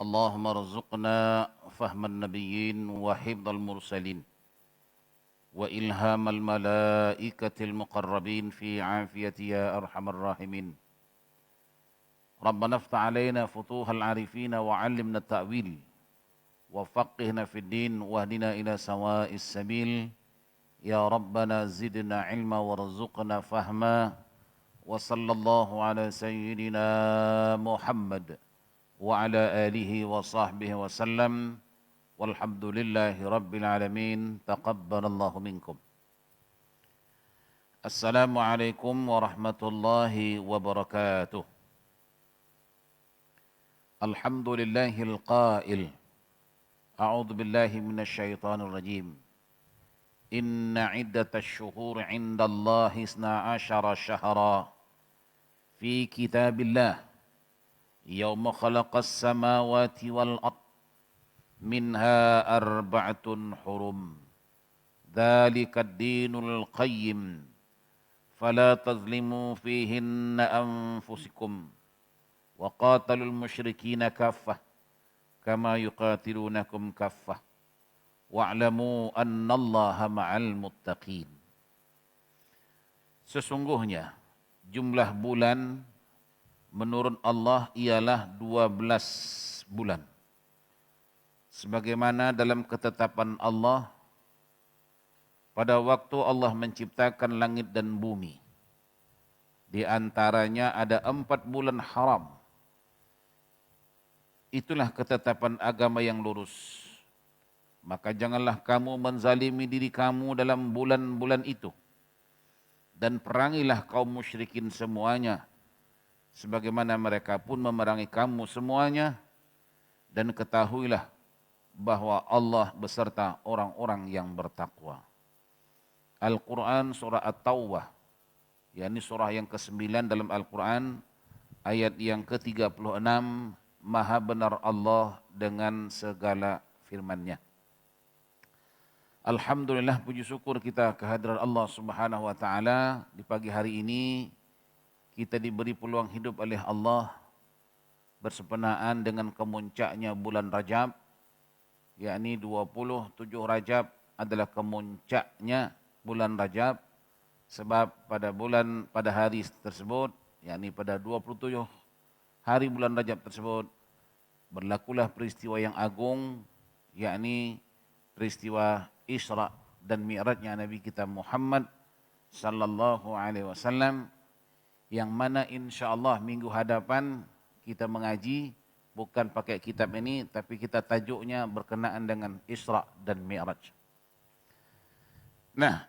اللهم ارزقنا فهم النبيين وحفظ المرسلين وإلهام الملائكة المقربين في عافية يا أرحم الراحمين. ربنا افتح علينا فتوح العارفين وعلمنا التأويل وفقهنا في الدين واهدنا إلى سواء السبيل. يا ربنا زدنا علما وارزقنا فهما. وصلى الله على سيدنا محمد وعلى آله وصحبه وسلم والحمد لله رب العالمين. تقبل الله منكم. السلام عليكم ورحمة الله وبركاته. الحمد لله القائل أعوذ بالله من الشيطان الرجيم إن عدة الشهور عند الله 12 شهرا في كتاب الله يوم خلق السماوات والأرض منها 4 حرم ذلك الدين القيم فلا تظلموا فيهن أنفسكم وقاتلوا المشركين كافة كما يقاتلونكم كافة واعلموا أن الله مع المتقين. Sesungguhnya jumlah bulan menurut Allah ialah 12 bulan. Sebagaimana dalam ketetapan Allah pada waktu Allah menciptakan langit dan bumi. Di antaranya ada 4 bulan haram. Itulah ketetapan agama yang lurus. Maka janganlah kamu menzalimi diri kamu dalam bulan-bulan itu. Dan perangilah kaum musyrikin semuanya. Sebagaimana mereka pun memerangi kamu semuanya. Dan ketahuilah bahwa Allah beserta orang-orang yang bertakwa. Al-Quran surah At-Taubah, yakni surah yang ke-9 dalam Al-Quran, ayat yang ke-36, Maha benar Allah dengan segala firman-Nya. Alhamdulillah, puji syukur kita kehadiran Allah Subhanahu wa taala. Di pagi hari ini kita diberi peluang hidup oleh Allah bersepenaan dengan kemuncaknya bulan Rajab, yakni 27 Rajab adalah kemuncaknya bulan Rajab, sebab pada hari tersebut, yakni pada 27 hari bulan Rajab tersebut berlakulah peristiwa yang agung, yakni peristiwa Isra dan Mi'rajnya Nabi kita Muhammad sallallahu alaihi wasallam, yang mana insyaallah minggu hadapan kita mengaji bukan pakai kitab ini, tapi kita tajuknya berkenaan dengan Isra dan Mi'raj. Nah,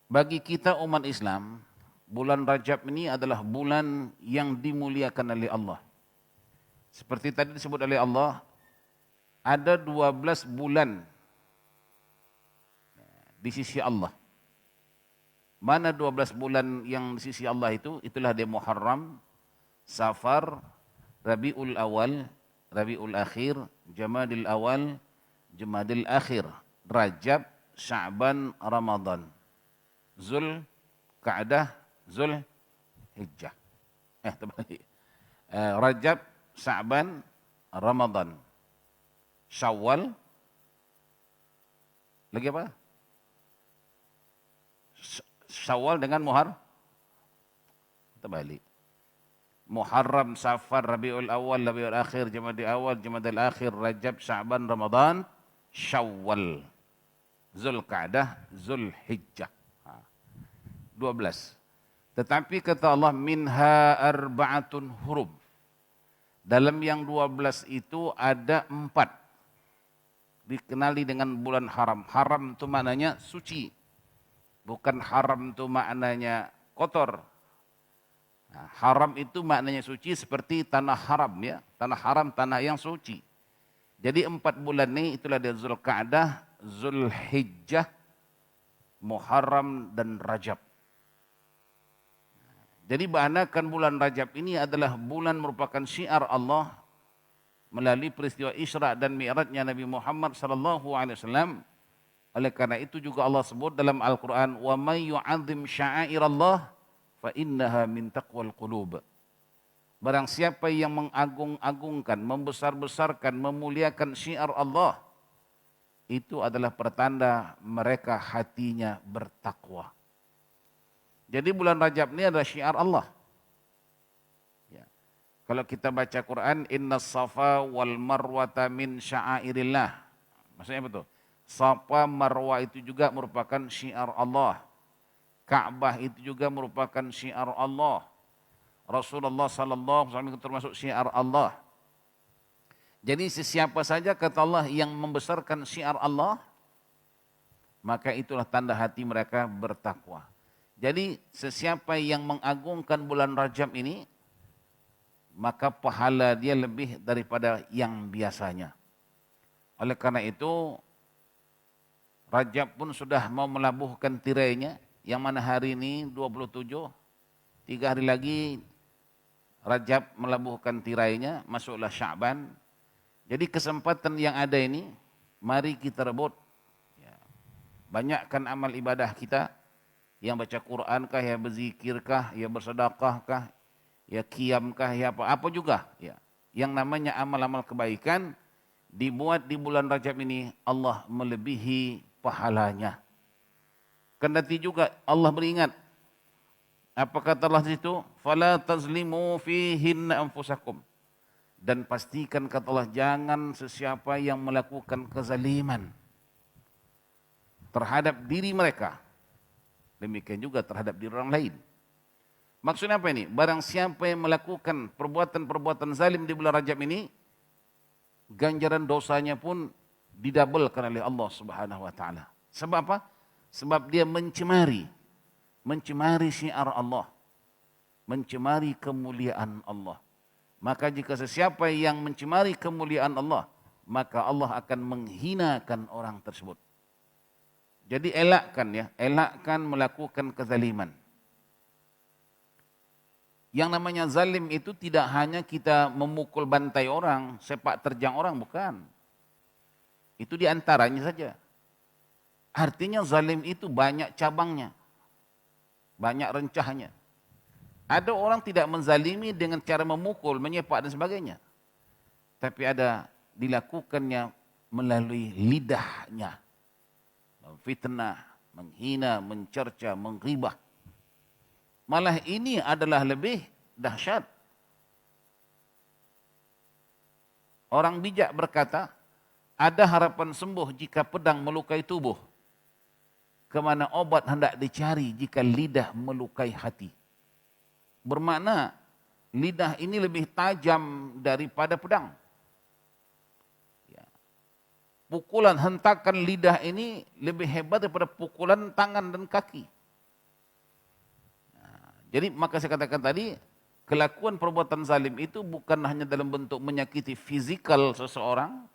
bagi kita umat Islam, bulan Rajab ini adalah bulan yang dimuliakan oleh Allah. Seperti tadi disebut oleh Allah, ada 12 bulan di sisi Allah. Mana 12 bulan yang di sisi Allah itu? Itulah dia Muharram, Safar, Rabiul Awal, Rabiul Akhir, Jamadil Awal, Jamadil Akhir, Rajab, Sya'ban, Ramadan, Zul Qa'dah, Zul Hijjah. Terbalik. Rajab, Sya'ban, Ramadan, Syawal, lagi apa? Syawal dengan terbalik. Muharram, Safar, Rabiul Awal, Rabiul Akhir, Jamadil Awal, Jamadil Akhir, Rajab, Sya'ban, Ramadan, Syawal, Zulqa'dah, Zulhijjah. 12. Tetapi kata Allah, minha 4 hurum. Dalam yang 12 itu ada 4. Dikenali dengan bulan haram. Haram itu maknanya suci. Bukan haram itu maknanya kotor. Nah, haram itu maknanya suci, seperti tanah haram ya. Tanah haram, tanah yang suci. Jadi 4 bulan ini itulah dia Zulqa'dah, Zulhijjah, Muharram dan Rajab. Jadi bahanakan bulan Rajab ini adalah bulan merupakan syiar Allah melalui peristiwa Isra dan Mi'rajnya Nabi Muhammad sallallahu alaihi wasallam. Oleh karena itu juga Allah sebut dalam Al-Quran, wa may yu'azzim sya'airallah fa innaha min taqwal qulub. Barang siapa yang mengagung-agungkan, membesar-besarkan, memuliakan syiar Allah, itu adalah pertanda mereka hatinya bertakwa. Jadi bulan Rajab ini adalah syiar Allah. Ya. Kalau kita baca Quran, Innas Safa wal Marwata min sya'airillah. Maksudnya betul. Safa Marwah itu juga merupakan syiar Allah. Ka'bah itu juga merupakan syiar Allah. Rasulullah sallallahu alaihi wasallam termasuk syiar Allah. Jadi sesiapa saja kata Allah yang membesarkan syiar Allah, maka itulah tanda hati mereka bertakwa. Jadi sesiapa yang mengagungkan bulan Rajab ini, maka pahala dia lebih daripada yang biasanya. Oleh karena itu, Rajab pun sudah mau melabuhkan tirainya, yang mana hari ini 27, 3 hari lagi Rajab melabuhkan tirainya, masuklah Sya'ban. Jadi kesempatan yang ada ini, mari kita rebut. Ya. Banyakkan amal ibadah kita, yang baca Quran kah, ya berzikir kah, ya bersedekah kah, ya qiyam kah, ya apa juga. Ya. Yang namanya amal-amal kebaikan, dibuat di bulan Rajab ini, Allah melebihi pahalanya. Kendati juga Allah beringat, apa kata Allah di situ? Fala tazlimu fihinna anfusakum. Dan pastikan kata Allah, jangan sesiapa yang melakukan kezaliman terhadap diri mereka. Demikian juga terhadap diri orang lain. Maksudnya apa ini? Barang siapa yang melakukan perbuatan-perbuatan zalim di bulan Rajab ini, ganjaran dosanya pun didabelkan oleh Allah Subhanahu wa taala. Sebab apa? Sebab dia mencemari syiar Allah, mencemari kemuliaan Allah. Maka jika sesiapa yang mencemari kemuliaan Allah, maka Allah akan menghinakan orang tersebut. Jadi elakkan melakukan kezaliman. Yang namanya zalim itu tidak hanya kita memukul bantai orang, sepak terjang orang, bukan. Itu di antaranya saja. Artinya zalim itu banyak cabangnya, banyak rencahnya. Ada orang tidak menzalimi dengan cara memukul, menyepak dan sebagainya. Tapi ada dilakukannya melalui lidahnya. Memfitnah, menghina, mencerca, menggibah. Malah ini adalah lebih dahsyat. Orang bijak berkata, ada harapan sembuh jika pedang melukai tubuh. Kemana obat hendak dicari jika lidah melukai hati. Bermakna lidah ini lebih tajam daripada pedang. Ya. Pukulan, hentakan lidah ini lebih hebat daripada pukulan tangan dan kaki. Nah, jadi maka saya katakan tadi, kelakuan perbuatan zalim itu bukan hanya dalam bentuk menyakiti fizikal seseorang,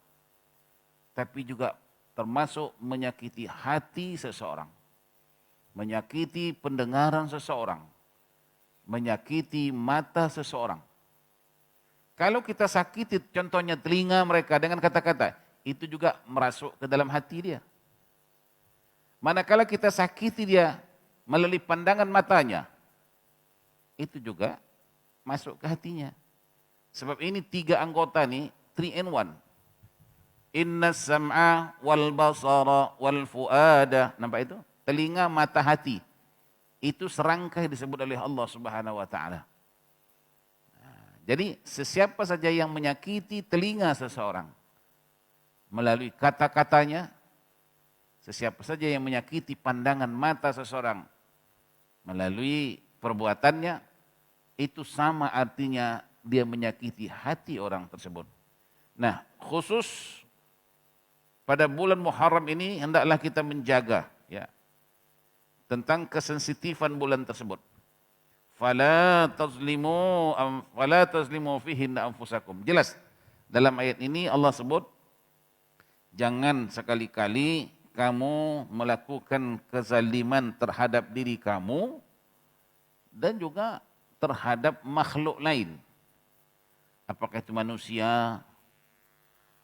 tapi juga termasuk menyakiti hati seseorang, menyakiti pendengaran seseorang, menyakiti mata seseorang. Kalau kita sakiti contohnya telinga mereka dengan kata-kata, itu juga merasuk ke dalam hati dia. Manakala kita sakiti dia melalui pandangan matanya, itu juga masuk ke hatinya. Sebab ini 3 anggota nih, 3 in 1. Inna sam'a wal basara wal fuada. Nampak itu? Telinga, mata, hati. Itu serangkai disebut oleh Allah Subhanahu wa taala. Jadi sesiapa saja yang menyakiti telinga seseorang melalui kata-katanya, sesiapa saja yang menyakiti pandangan mata seseorang melalui perbuatannya, itu sama artinya dia menyakiti hati orang tersebut. Nah, khusus pada bulan Muharram ini hendaklah kita menjaga ya tentang kesensitifan bulan tersebut. Fala tazlimu fihinna anfusakum. Jelas dalam ayat ini Allah sebut jangan sekali-kali kamu melakukan kezaliman terhadap diri kamu dan juga terhadap makhluk lain. Apakah itu manusia?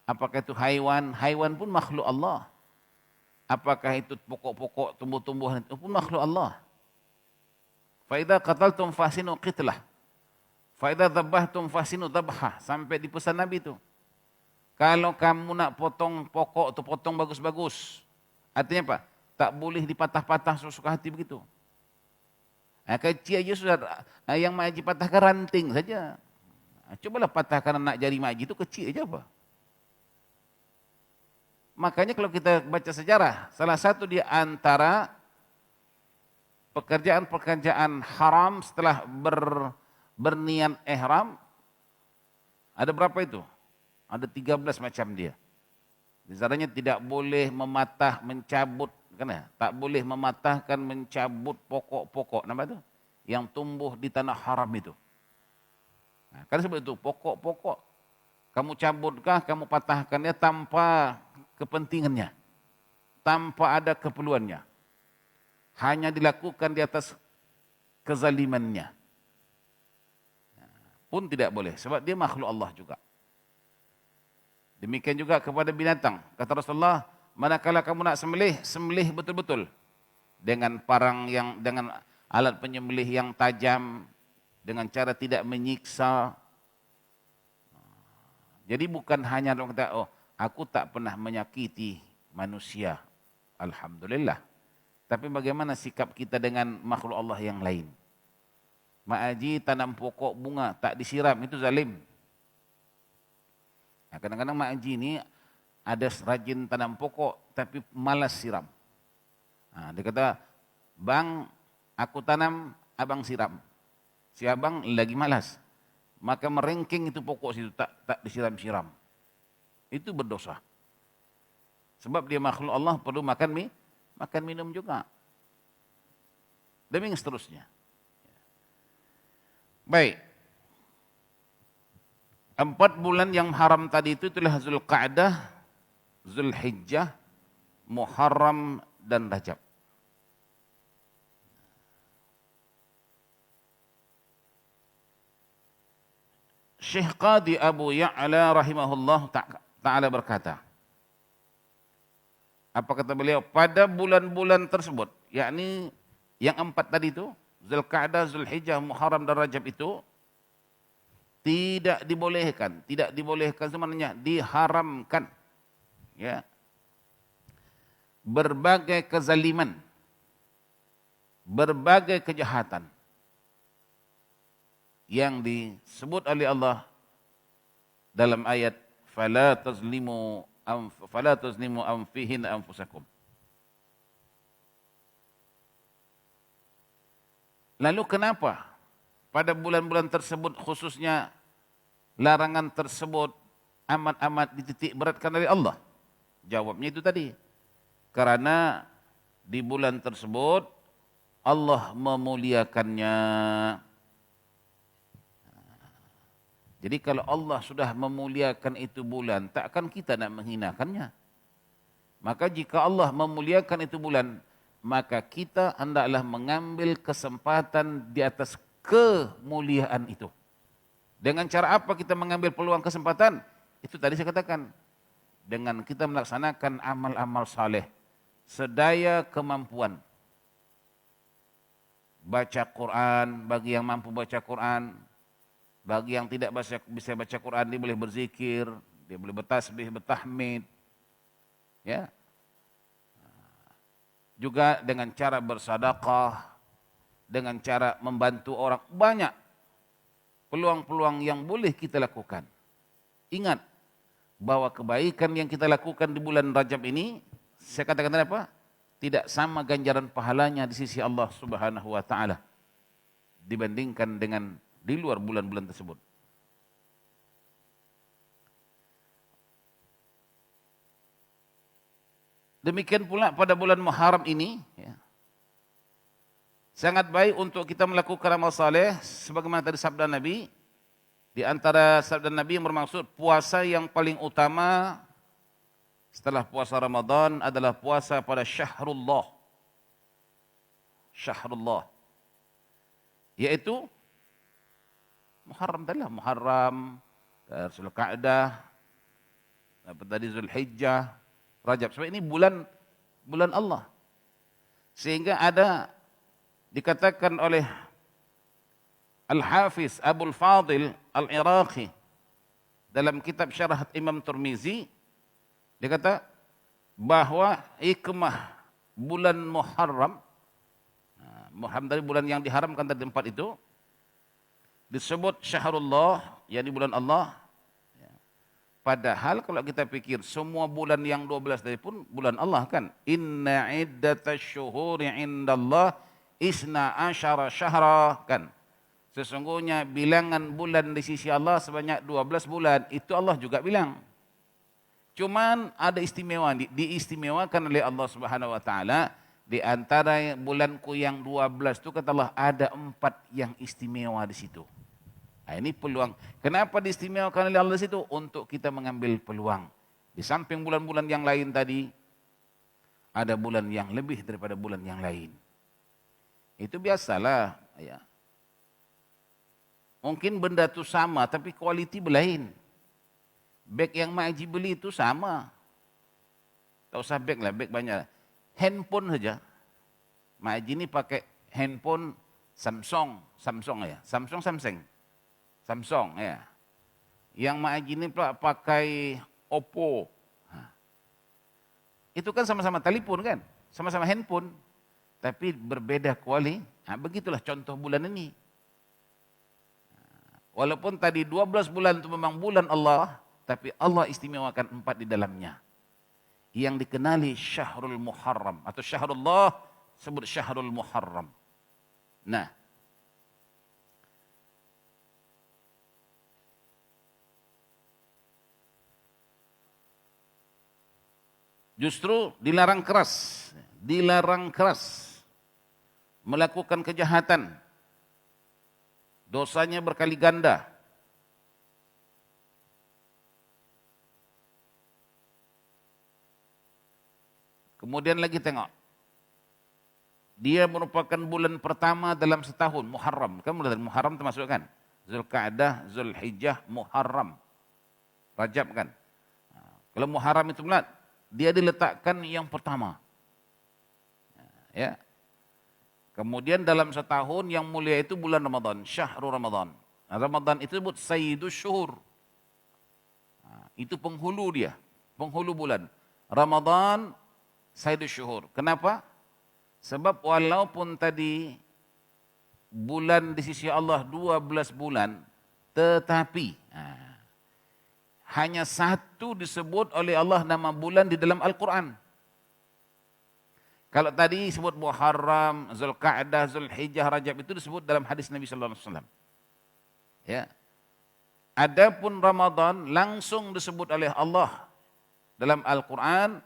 Apakah itu haiwan? Haiwan pun makhluk Allah. Apakah itu pokok-pokok, tumbuh-tumbuhan, itu pun makhluk Allah. Fa idza qataltum fasinu qitlah. Fa idza dzabbahtum fahsinu dzabha, sampai di pesan Nabi itu. Kalau kamu nak potong pokok tu potong bagus-bagus. Artinya apa? Tak boleh dipatah-patah sesuka hati begitu. Kecil aja sudah, yang Mak Haji patahkan ranting saja. Cobalah patahkan anak jari Mak Haji itu kecil aja apa. Makanya kalau kita baca sejarah, salah satu di antara pekerjaan-pekerjaan haram setelah berniat ihram, ada berapa itu? Ada 13 macam dia. Misalnya tidak boleh mematah, mencabut, kan ya? Tak boleh mematahkan, mencabut pokok-pokok, nama itu? Yang tumbuh di tanah haram itu. Nah, kan seperti itu, pokok-pokok. Kamu cabutkah, kamu patahkannya tanpa kepentingannya. Tanpa ada keperluannya. Hanya dilakukan di atas kezalimannya. Pun tidak boleh, sebab dia makhluk Allah juga. Demikian juga kepada binatang. Kata Rasulullah, manakala kamu nak sembelih, sembelih betul-betul. Dengan parang dengan alat penyembelih yang tajam, dengan cara tidak menyiksa. Jadi bukan hanya orang kata, oh aku tak pernah menyakiti manusia. Alhamdulillah. Tapi bagaimana sikap kita dengan makhluk Allah yang lain? Mak Haji tanam pokok bunga, tak disiram, itu zalim. Kadang-kadang Mak Haji ini ada rajin tanam pokok tapi malas siram. Dia kata, bang aku tanam, abang siram. Si abang lagi malas. Maka merengking itu pokok situ, tak disiram-siram. Itu berdosa. Sebab dia makhluk Allah perlu makan minum juga. Demikian seterusnya. Baik. 4 bulan yang haram tadi itu itulah Zulqa'dah, Zulhijjah, Muharram dan Rajab. Syekh Qadi Abu Ya'la rahimahullah ta'ala berkata, apa kata beliau? Pada bulan-bulan tersebut, yakni yang 4 tadi itu, Zulqa'dah, Zulhijjah, Muharram dan Rajab itu, tidak dibolehkan sebenarnya diharamkan, ya, berbagai kezaliman, berbagai kejahatan yang disebut oleh Allah dalam ayat fala tazlimu anfihin anfusakum. Lalu kenapa pada bulan-bulan tersebut khususnya larangan tersebut amat-amat dititik beratkan oleh Allah? Jawabnya itu tadi. Karena di bulan tersebut Allah memuliakannya. Jadi kalau Allah sudah memuliakan itu bulan, takkan kita nak menghinakannya. Maka jika Allah memuliakan itu bulan, maka kita hendaklah mengambil kesempatan di atas kemuliaan itu. Dengan cara apa kita mengambil peluang kesempatan? Itu tadi saya katakan. Dengan kita melaksanakan amal-amal saleh sedaya kemampuan. Baca Quran bagi yang mampu baca Quran. Bagi yang tidak bisa baca Quran, dia boleh berzikir, dia boleh bertasbih, bertahmid. Ya. Juga dengan cara bersedekah, dengan cara membantu orang, banyak peluang-peluang yang boleh kita lakukan. Ingat bahwa kebaikan yang kita lakukan di bulan Rajab ini, saya katakan apa? Tidak sama ganjaran pahalanya di sisi Allah Subhanahu wa taala dibandingkan dengan di luar bulan-bulan tersebut. Demikian pula pada bulan Muharram ini, ya, sangat baik untuk kita melakukan amal saleh sebagaimana tadi sabda Nabi. Di antara sabda Nabi yang bermaksud puasa yang paling utama setelah puasa Ramadan adalah puasa pada Syahrullah. Syahrullah. Yaitu Muharram adalah Muharram, Zulqa'dah, apa tadi Zulhijjah, Rajab. Sebab ini bulan Allah. Sehingga ada dikatakan oleh Al-Hafiz Abul Fadil Al-Iraqi dalam kitab Syarah Imam Tirmizi, dia kata bahwa hikmah bulan Muharram, Muharram dari bulan yang diharamkan tadi 4 itu, disebut Syahrullah, yakni bulan Allah. Padahal kalau kita pikir semua bulan yang 12 tadi pun bulan Allah kan. Inna iddatash syuhuri indallah isna asyara syahra kan. Sesungguhnya bilangan bulan di sisi Allah sebanyak 12 bulan. Itu Allah juga bilang. Cuman ada istimewa, diistimewakan oleh Allah Subhanahu wa taala. Di antara bulanku yang 12 itu kata Allah ada 4 yang istimewa di situ. Nah, ini peluang. Kenapa diistimewakan oleh Allah di situ? Untuk kita mengambil peluang. Di samping bulan-bulan yang lain tadi, ada bulan yang lebih daripada bulan yang lain. Itu biasalah. Ya. Mungkin benda itu sama, tapi kualiti berlain. Beg yang Mak Haji beli itu sama. Tak usah beg lah, beg banyak. Handphone saja. Mak Haji ini pakai handphone Samsung ya. Samsung ya. Yang Mak Haji ini pakai Oppo. Itu kan sama-sama telepon kan? Sama-sama handphone. Tapi berbeda kuali. Begitulah contoh bulan ini. Walaupun tadi 12 bulan itu memang bulan Allah, tapi Allah istimewakan 4 di dalamnya. Yang dikenali Syahrul Muharram atau Syahrullah sebut Syahrul Muharram. Nah, justru dilarang keras melakukan kejahatan. Dosanya berkali ganda. Kemudian lagi tengok. Dia merupakan bulan pertama dalam setahun, Muharram. Kan bulan Muharram termasuk kan? Zulqa'dah, Zulhijjah, Muharram. Rajab kan? Kalau Muharram itu bulan, dia diletakkan yang pertama. Ya. Kemudian dalam setahun yang mulia itu bulan Ramadan, Syahrul Ramadan. Ramadan itu disebut Sayyidus Syuhur. Itu penghulu dia, penghulu bulan. Ramadan, Sayyidus Syuhur. Kenapa? Sebab walaupun tadi bulan di sisi Allah 12 bulan, tetapi hanya satu disebut oleh Allah nama bulan di dalam Al-Quran. Kalau tadi disebut Muharram, Zulqa'dah, Zulhijjah, Rajab itu disebut dalam hadis Nabi sallallahu alaihi wasallam. Ya. Adapun Ramadan langsung disebut oleh Allah dalam Al-Qur'an,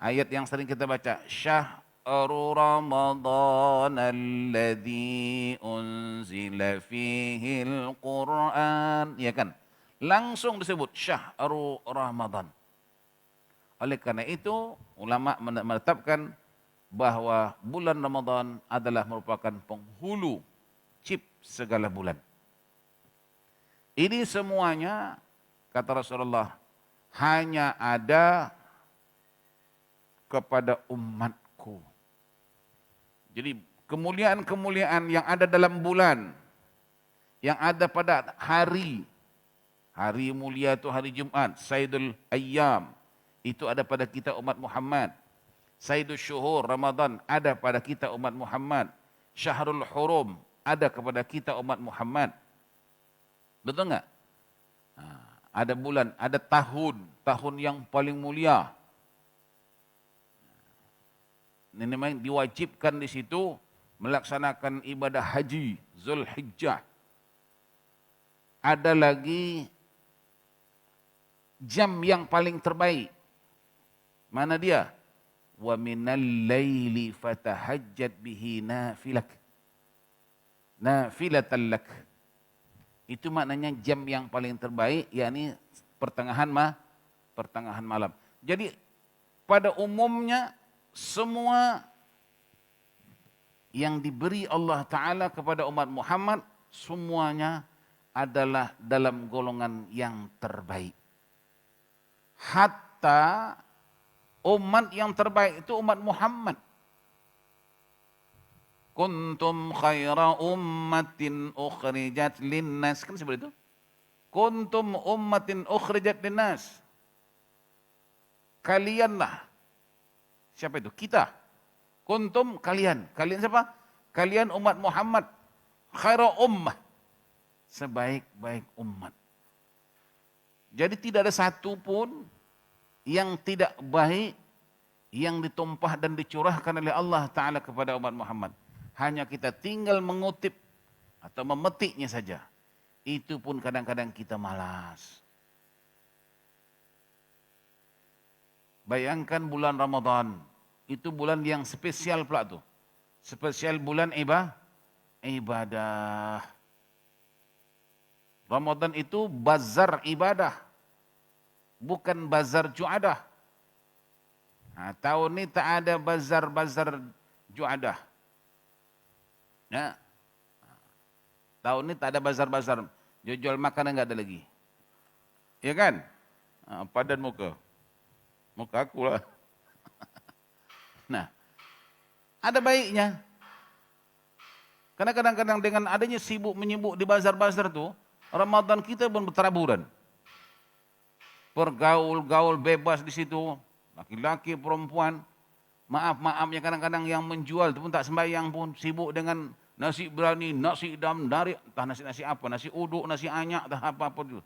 ayat yang sering kita baca, Syahru Ramadan alladzi unzila fihi al-Qur'an, ya kan? Langsung disebut Syahru Ramadan. Oleh karena itu, ulama menetapkan bahwa bulan Ramadan adalah merupakan penghulu cip segala bulan. Ini semuanya, kata Rasulullah, hanya ada kepada umatku. Jadi kemuliaan-kemuliaan yang ada dalam bulan, yang ada pada hari mulia itu hari Jumat, Sayyidul Ayyam, itu ada pada kita umat Muhammad. Sayyidus Syuhur, Ramadan, ada pada kita umat Muhammad. Syahrul Hurum, ada kepada kita umat Muhammad. Betul enggak? Ada bulan, ada tahun yang paling mulia. Ini memang diwajibkan di situ melaksanakan ibadah haji, Zulhijjah. Ada lagi jam yang paling terbaik. Mana dia? Wa minal laili fatahajjat bihi nafilatan lak. Itu maknanya jam yang paling terbaik, yakni pertengahan malam. Jadi pada umumnya semua yang diberi Allah Ta'ala kepada umat Muhammad semuanya adalah dalam golongan yang terbaik. Hatta umat yang terbaik itu umat Muhammad. Kuntum khaira ummatin ukhrijat linnas. Kan seperti itu. Kuntum ummatin ukhrijat linnas. Kalianlah. Siapa itu? Kita. Kuntum kalian. Kalian siapa? Kalian umat Muhammad. Khaira ummah. Sebaik-baik umat. Jadi tidak ada satu pun yang tidak baik yang ditumpah dan dicurahkan oleh Allah Ta'ala kepada umat Muhammad. Hanya kita tinggal mengutip atau memetiknya saja. Itu pun kadang-kadang kita malas. Bayangkan bulan Ramadan. Itu bulan yang spesial pula tuh. Spesial bulan ibadah. Ramadan itu bazar ibadah. Bukan bazar juadah. Nah, tahun ini tak ada bazar-bazar juadah. Ya. Tahun ini tak ada bazar-bazar. Jual makanan enggak ada lagi. Ya kan? Padan muka. Muka aku lah. Nah, ada baiknya. Karena kadang-kadang dengan adanya sibuk menyibuk di bazar-bazar tu, Ramadan kita pun berteraburan. Pergaul-gaul bebas di situ. Laki-laki, perempuan. Maaf-maafnya kadang-kadang yang menjual itu pun tak sembahyang pun. Sibuk dengan nasi berani, nasi dam, dari, entah nasi-nasi apa, nasi uduk, nasi anyak, entah apa-apa itu.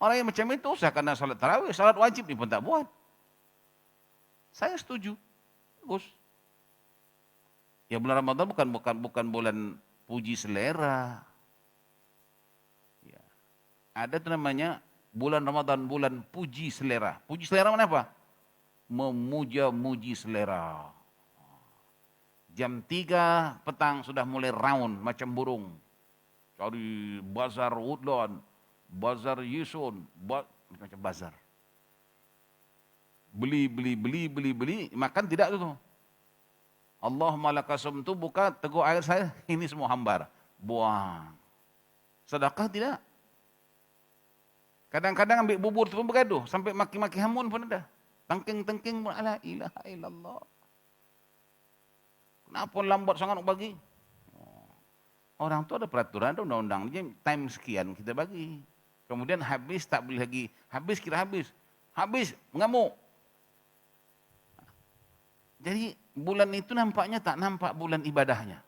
Orang yang macam itu seakan salat tarawih, salat wajib dia pun tak buat. Saya setuju. Bagus. Ya bulan Ramadan bukan bulan puji selera. Ya. Ada tu namanya bulan Ramadan, bulan puji selera. Puji selera mana apa? Memuja-muji selera. Jam 3 petang sudah mulai round macam burung. Cari bazar Woodlawn, bazar Yusun, macam bazar. Beli, makan tidak tu. Allahumma lakasum tu buka teguk air saya, ini semua hambar. Buang. Sedekah tidak. Kadang-kadang ambil bubur tu pun bergaduh. Sampai maki-maki hamun pun ada. Tengking-tengking pun, la ilaha illallah. Kenapa lambat sangat nak bagi? Orang tu ada peraturan, ada undang-undang. Time sekian kita bagi. Kemudian habis tak boleh lagi. Habis kira habis. Habis, mengamuk. Jadi bulan itu nampaknya tak nampak bulan ibadahnya.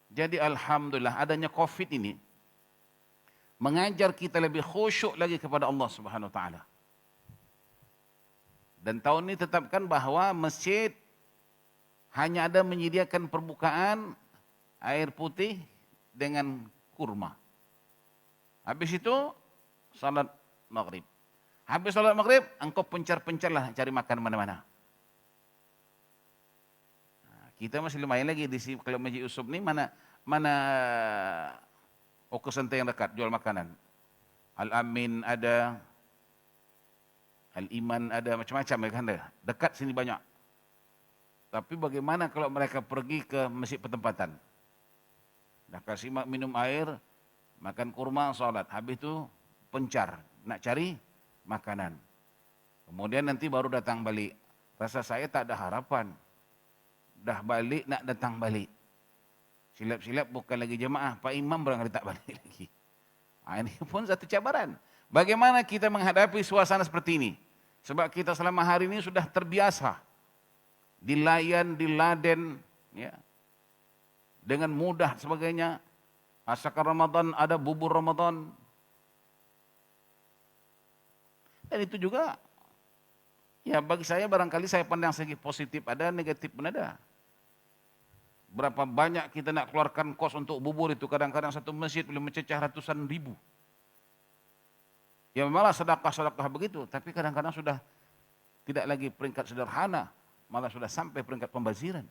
Jadi alhamdulillah adanya COVID ini mengajar kita lebih khusyuk lagi kepada Allah Subhanahu Wa Taala. Dan tahun ini tetapkan bahawa masjid hanya ada menyediakan perbukaan air putih dengan kurma. Habis itu salat maghrib. Habis salat maghrib, engkau pencar-pencarlah cari makan mana-mana. Kita masih lumayan lagi di sini. Kalau Masjid Yusuf ni mana Oko Santai yang dekat jual makanan. Al-Amin ada, Al-Iman ada, macam-macam mereka ada. Dekat sini banyak. Tapi bagaimana kalau mereka pergi ke masjid pertempatan? Dah kasih minum air, makan kurma, salat. Habis itu pencar, nak cari makanan. Kemudian nanti baru datang balik. Rasa saya tak ada harapan. Dah balik, nak datang balik. Silap-silap bukan lagi jemaah, Pak Imam barangkali tak balik lagi. Ini pun satu cabaran. Bagaimana kita menghadapi suasana seperti ini? Sebab kita selama hari ini sudah terbiasa. Dilayan, diladen, ya, dengan mudah sebagainya. Asalkan Ramadan, ada bubur Ramadan. Dan itu juga, ya bagi saya barangkali saya pandang segi positif ada, negatif pun ada. Berapa banyak kita nak keluarkan kos untuk bubur itu, kadang-kadang satu masjid boleh mencecah ratusan ribu. Ya malah sedekah-sedekah begitu, tapi kadang-kadang sudah tidak lagi peringkat sederhana, malah sudah sampai peringkat pembaziran.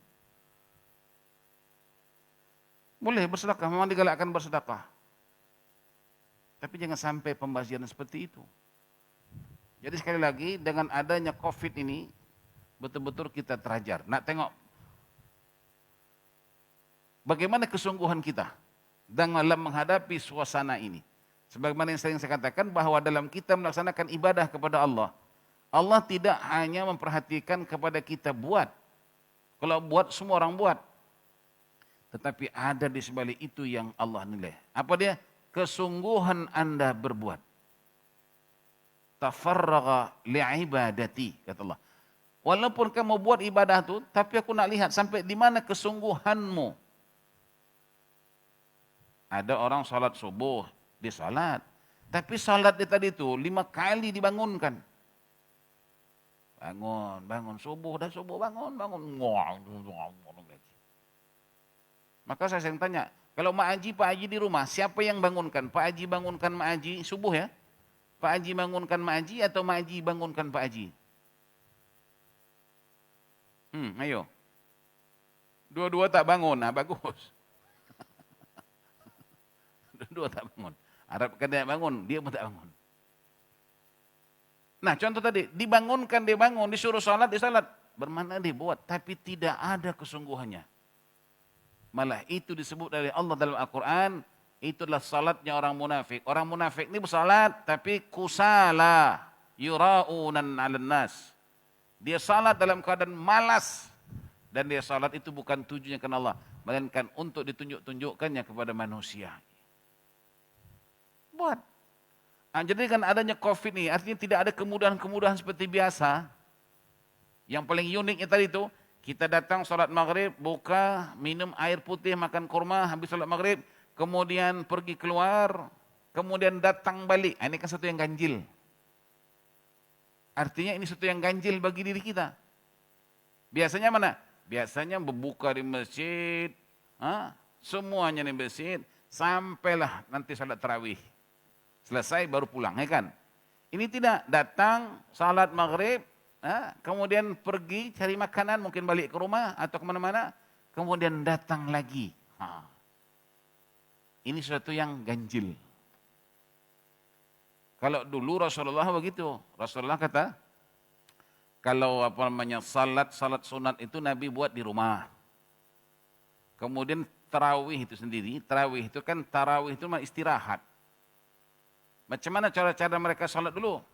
Boleh bersedekah, memang digalakkan bersedekah. Tapi jangan sampai pembaziran seperti itu. Jadi sekali lagi dengan adanya COVID ini, betul-betul kita terajar. Nak tengok bagaimana kesungguhan kita dalam menghadapi suasana ini. Sebagaimana yang sering saya katakan bahawa dalam kita melaksanakan ibadah kepada Allah, Allah tidak hanya memperhatikan kepada kita buat, Kalau buat, semua orang buat. Tetapi ada di sebalik itu yang Allah nilai. Apa dia? Kesungguhan Anda berbuat. Tafarraga li'ibadati, kata Allah. Walaupun kamu buat ibadah itu, tapi aku nak lihat sampai di mana kesungguhanmu. Ada orang salat subuh, dia salat. Tapi salat dia tadi itu 5 kali dibangunkan. Bangun subuh, dah subuh bangun. Maka saya sering tanya, kalau Mak Haji, Pak Haji di rumah, siapa yang bangunkan? Pak Haji bangunkan Mak Haji subuh ya? Pak Haji bangunkan Mak Haji atau Mak Haji bangunkan Pak Haji? Ayo. Dua-dua tak bangun, nah bagus. Dua-dua tak bangun. Harapkan dia bangun, dia pun tak bangun. Nah contoh tadi, dibangunkan dia bangun, disuruh salat, dia salat. Bermakna dia buat, tapi tidak ada kesungguhannya. Malah itu disebut dari Allah dalam Al-Quran, itulah salatnya orang munafik. Orang munafik ini bersalat, tapi kusala, yura'unan 'alan nas. Dia salat dalam keadaan malas. Dan dia salat itu bukan tujuannya karena Allah, melainkan untuk ditunjuk-tunjukkannya kepada manusia. Buat. Jadi kan adanya COVID ini, artinya tidak ada kemudahan-kemudahan seperti biasa. Yang paling uniknya tadi itu, kita datang salat maghrib, buka, minum air putih, makan kurma, habis salat maghrib, kemudian pergi keluar, kemudian datang balik. Ini kan satu yang ganjil. Artinya ini satu yang ganjil bagi diri kita. Biasanya mana? Biasanya berbuka di masjid, semuanya di masjid, sampailah nanti salat tarawih. Selesai baru pulang, ya kan? Ini tidak, datang, salat maghrib, kemudian pergi cari makanan, mungkin balik ke rumah atau kemana-mana, kemudian datang lagi. Ini sesuatu yang ganjil. Kalau dulu Rasulullah begitu, Rasulullah kata, kalau salat sunat itu Nabi buat di rumah. Kemudian tarawih itu sendiri, tarawih itu kan istirahat. Macam mana cara-cara mereka salat dulu?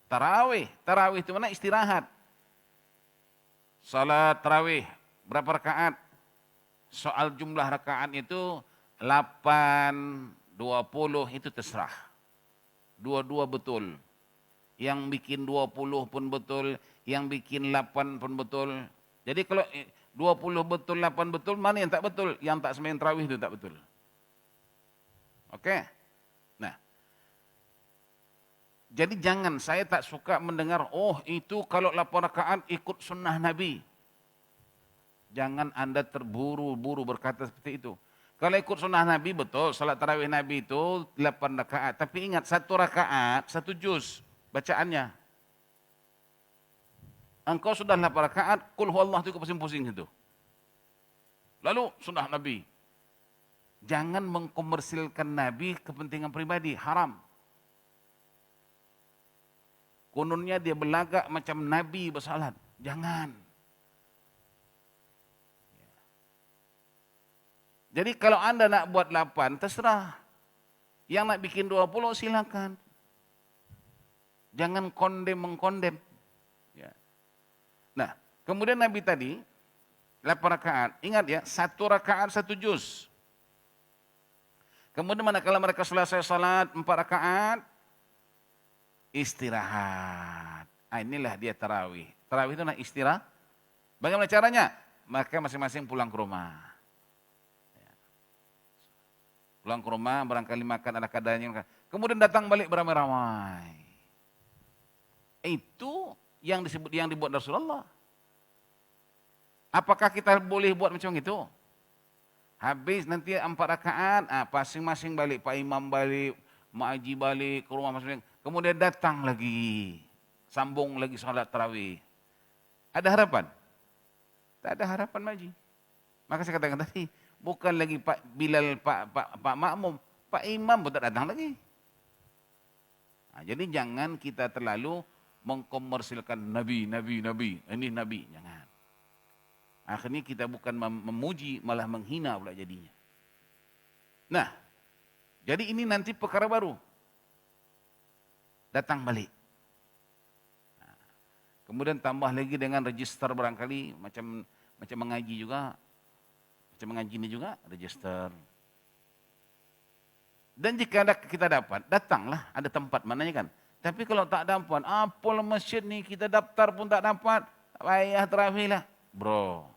Tarawih itu mana istirahat. Salat tarawih berapa rakaat? Soal jumlah rakaat itu 8, 20 itu terserah. Dua-dua betul. Yang bikin 20 pun betul, yang bikin 8 pun betul. Jadi kalau 20 betul, 8 betul, mana yang tak betul? Yang tak sembahyang tarawih itu tak betul. Oke? Nah, jadi jangan, saya tak suka mendengar, oh itu kalau 8 rakaat ikut sunnah Nabi. Jangan Anda terburu-buru berkata seperti itu. Kalau ikut sunnah Nabi betul, salat tarawih Nabi itu 8 rakaat. Tapi ingat, 1 rakaat, 1 juz bacaannya. Engkau sudah 8 rakaat, qul huwallahu itu pusing-pusing itu. Lalu sunnah Nabi. Jangan mengkomersilkan Nabi kepentingan pribadi, haram. Kononnya dia berlagak macam Nabi bersalat. Jangan. Jadi kalau Anda nak buat 8, terserah. Yang nak bikin 20, silakan. Jangan mengkondem. Ya. Nah, kemudian Nabi tadi, 8 rakaat. Ingat ya, 1 rakaat 1 juz. Kemudian manakala mereka selesai salat 4 rakaat, istirahat. Inilah dia tarawih. Tarawih itu nak istirahat. Bagaimana caranya? Maka masing-masing pulang ke rumah. Pulang ke rumah, barangkali makan ada kadarnya. Kemudian datang balik beramai-ramai. Itu yang dibuat Rasulullah. Apakah kita boleh buat macam itu? Habis nanti 4 rakaat, masing-masing balik, Pak Imam balik, Mak Haji balik ke rumah masing-masing. Kemudian datang lagi, sambung lagi salat tarawih. Ada harapan? Tak ada harapan, Mak Haji. Maka saya katakan tadi, bukan lagi Pak Bilal, Pak Makmum, Pak Imam pun tak datang lagi. Jadi jangan kita terlalu mengkomersilkan Nabi. Ini Nabi, jangan. Akhirnya kita bukan memuji, malah menghina pula jadinya. Nah, jadi ini nanti perkara baru. Datang balik. Kemudian tambah lagi dengan register barangkali, macam mengaji juga. Macam mengaji ini juga, register. Dan jika kita dapat, datanglah, ada tempat mananya kan. Tapi kalau tak dapat, apalah masjid ni kita daftar pun tak dapat, tak payah terawih lah. Bro,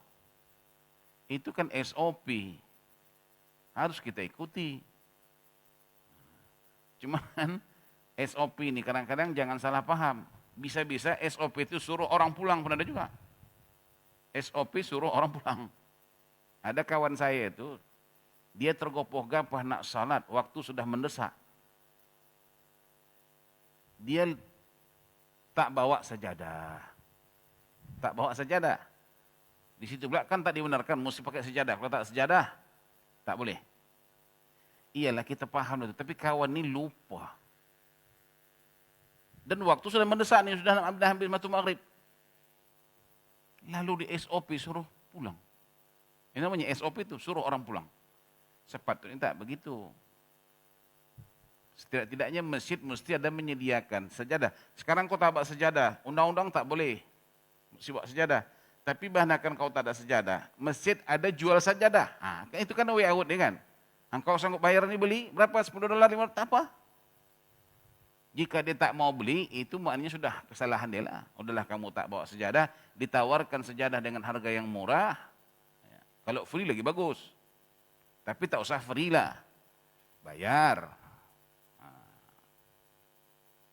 itu kan SOP, harus kita ikuti. Cuman SOP ini kadang-kadang jangan salah paham. Bisa-bisa SOP itu suruh orang pulang pun ada juga. SOP suruh orang pulang. Ada kawan saya itu, dia tergopoh-gapoh nak salat, waktu sudah mendesak. Dia tak bawa sajadah. Tak bawa sajadah. Di situ pula kan tak dibenarkan, mesti pakai sajadah. Kalau tak sajadah, tak boleh. Iyalah kita paham itu, tapi kawan ini lupa. Dan waktu sudah mendesak nih, sudah habis waktu maghrib. Lalu di SOP suruh pulang. Ini namanya SOP itu, suruh orang pulang. Sepatutnya tak begitu. Setidak-tidaknya masjid mesti ada menyediakan sajadah. Sekarang kau tak bawa sajadah, undang-undang tak boleh mesti bawa sajadah. Tapi bahkan kau tak ada sajadah, masjid ada jual sajadah. Itu kan way out dia kan. Engkau sanggup bayar ni beli, berapa? $10, $5, tak apa. Jika dia tak mau beli, itu maknanya sudah kesalahan dia lah. Udahlah kamu tak bawa sajadah, ditawarkan sajadah dengan harga yang murah. Kalau free lagi bagus. Tapi tak usah free lah, bayar.